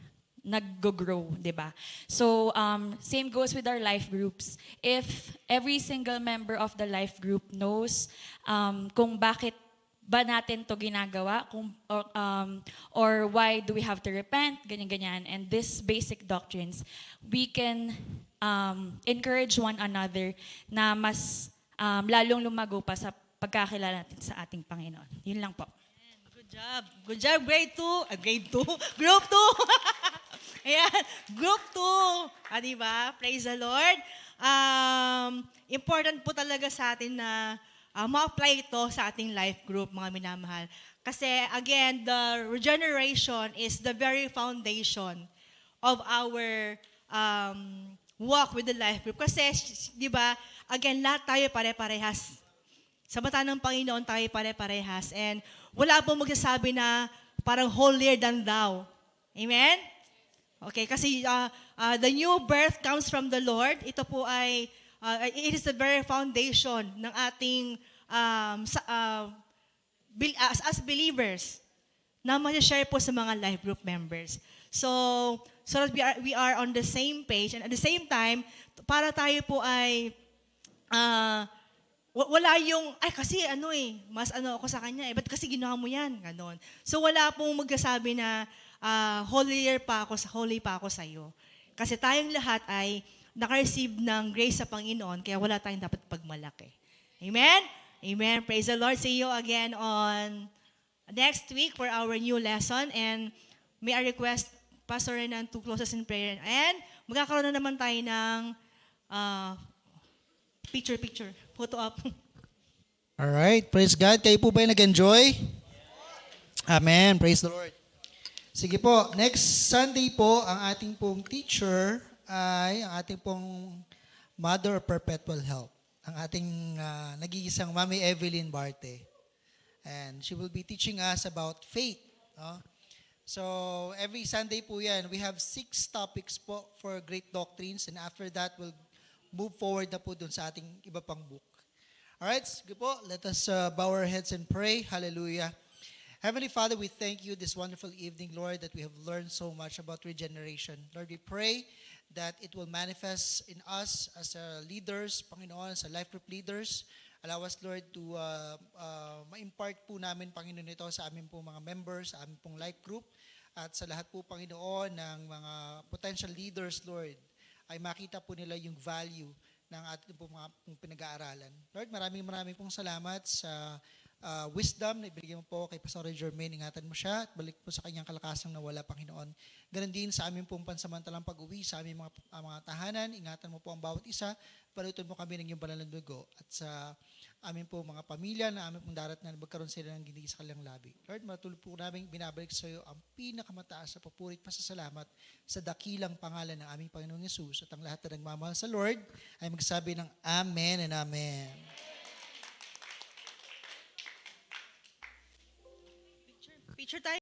nag-grow, di ba? So, same goes with our life groups. If every single member of the life group knows kung bakit ba natin to ginagawa, or why do we have to repent, ganyan-ganyan, and these basic doctrines, we can encourage one another na mas lalong lumago pa sa pagkakilala natin sa ating Panginoon. Yun lang po. Good job. Good job, grade 2. Grade 2? Group 2. Ayan, group 2. Diba? Praise the Lord. Important po talaga sa atin na ma-apply ito sa ating life group, mga minamahal. Kasi again, the regeneration is the very foundation of our walk with the life group. Kasi, di ba, again, lahat tayo pare-parehas. Sa mata ng Panginoon, tayo pare-parehas. And wala pong magsasabi na parang holier than thou. Amen? Okay, kasi the new birth comes from the Lord. Ito po ay, it is the very foundation ng ating, as believers, na ma-share po sa mga life group members. So that we are on the same page, and at the same time, para tayo po ay, wala yung, kasi mas ako sa kanya, ba't kasi ginawa mo yan? Ganon. So wala pong magkasabi na, holy pa ako sa iyo. Kasi tayong lahat ay naka-receive ng grace sa Panginoon, kaya wala tayong dapat pagmalaki. Amen? Amen. Praise the Lord. See you again on next week for our new lesson. And may I request Pastor Renan to close us in prayer. And magkakaroon na naman tayo ng picture. Photo up. Alright, praise God. Kayo po ba nag-enjoy? Amen. Praise the Lord. Sige po, next Sunday po, ang ating pong teacher ay ang ating pong Mother of Perpetual Help. Ang ating nag-iisang Mami Evelyn Barte. And she will be teaching us about faith. No? So, every Sunday po yan, we have 6 topics po for great doctrines, and after that, we'll move forward na po dun sa ating iba pang book. Alright, sige po, let us bow our heads and pray. Hallelujah. Heavenly Father, we thank you this wonderful evening, Lord, that we have learned so much about regeneration. Lord, we pray that it will manifest in us as leaders, Panginoon, as life group leaders. Allow us, Lord, to ma-impart po namin, Panginoon, ito sa aming po mga members, sa aming pong life group, at sa lahat po, Panginoon, ng mga potential leaders, Lord, ay makita po nila yung value ng ating po mga pinag-aaralan. Lord, maraming pong salamat sa wisdom na ibigay mo po kay Pastor Jermaine. Ingatan mo siya at balik po sa kanyang kalakasang nawala, Panginoon. Ganon din sa aming pong pansamantalang pag-uwi, sa aming mga tahanan. Ingatan mo po ang bawat isa. Palutin mo kami ng iyong banal na dugo. At sa aming po mga pamilya na aming pong darat na magkaroon sila ng gindi sa kanilang labi. Lord, matulog po namin binabalik sa iyo ang pinakamataas sa papurit pasasalamat sa dakilang pangalan ng aming Panginoong Yesus. At ang lahat na nagmamahal sa Lord ay magsabi ng Amen and Amen. Picture tayo.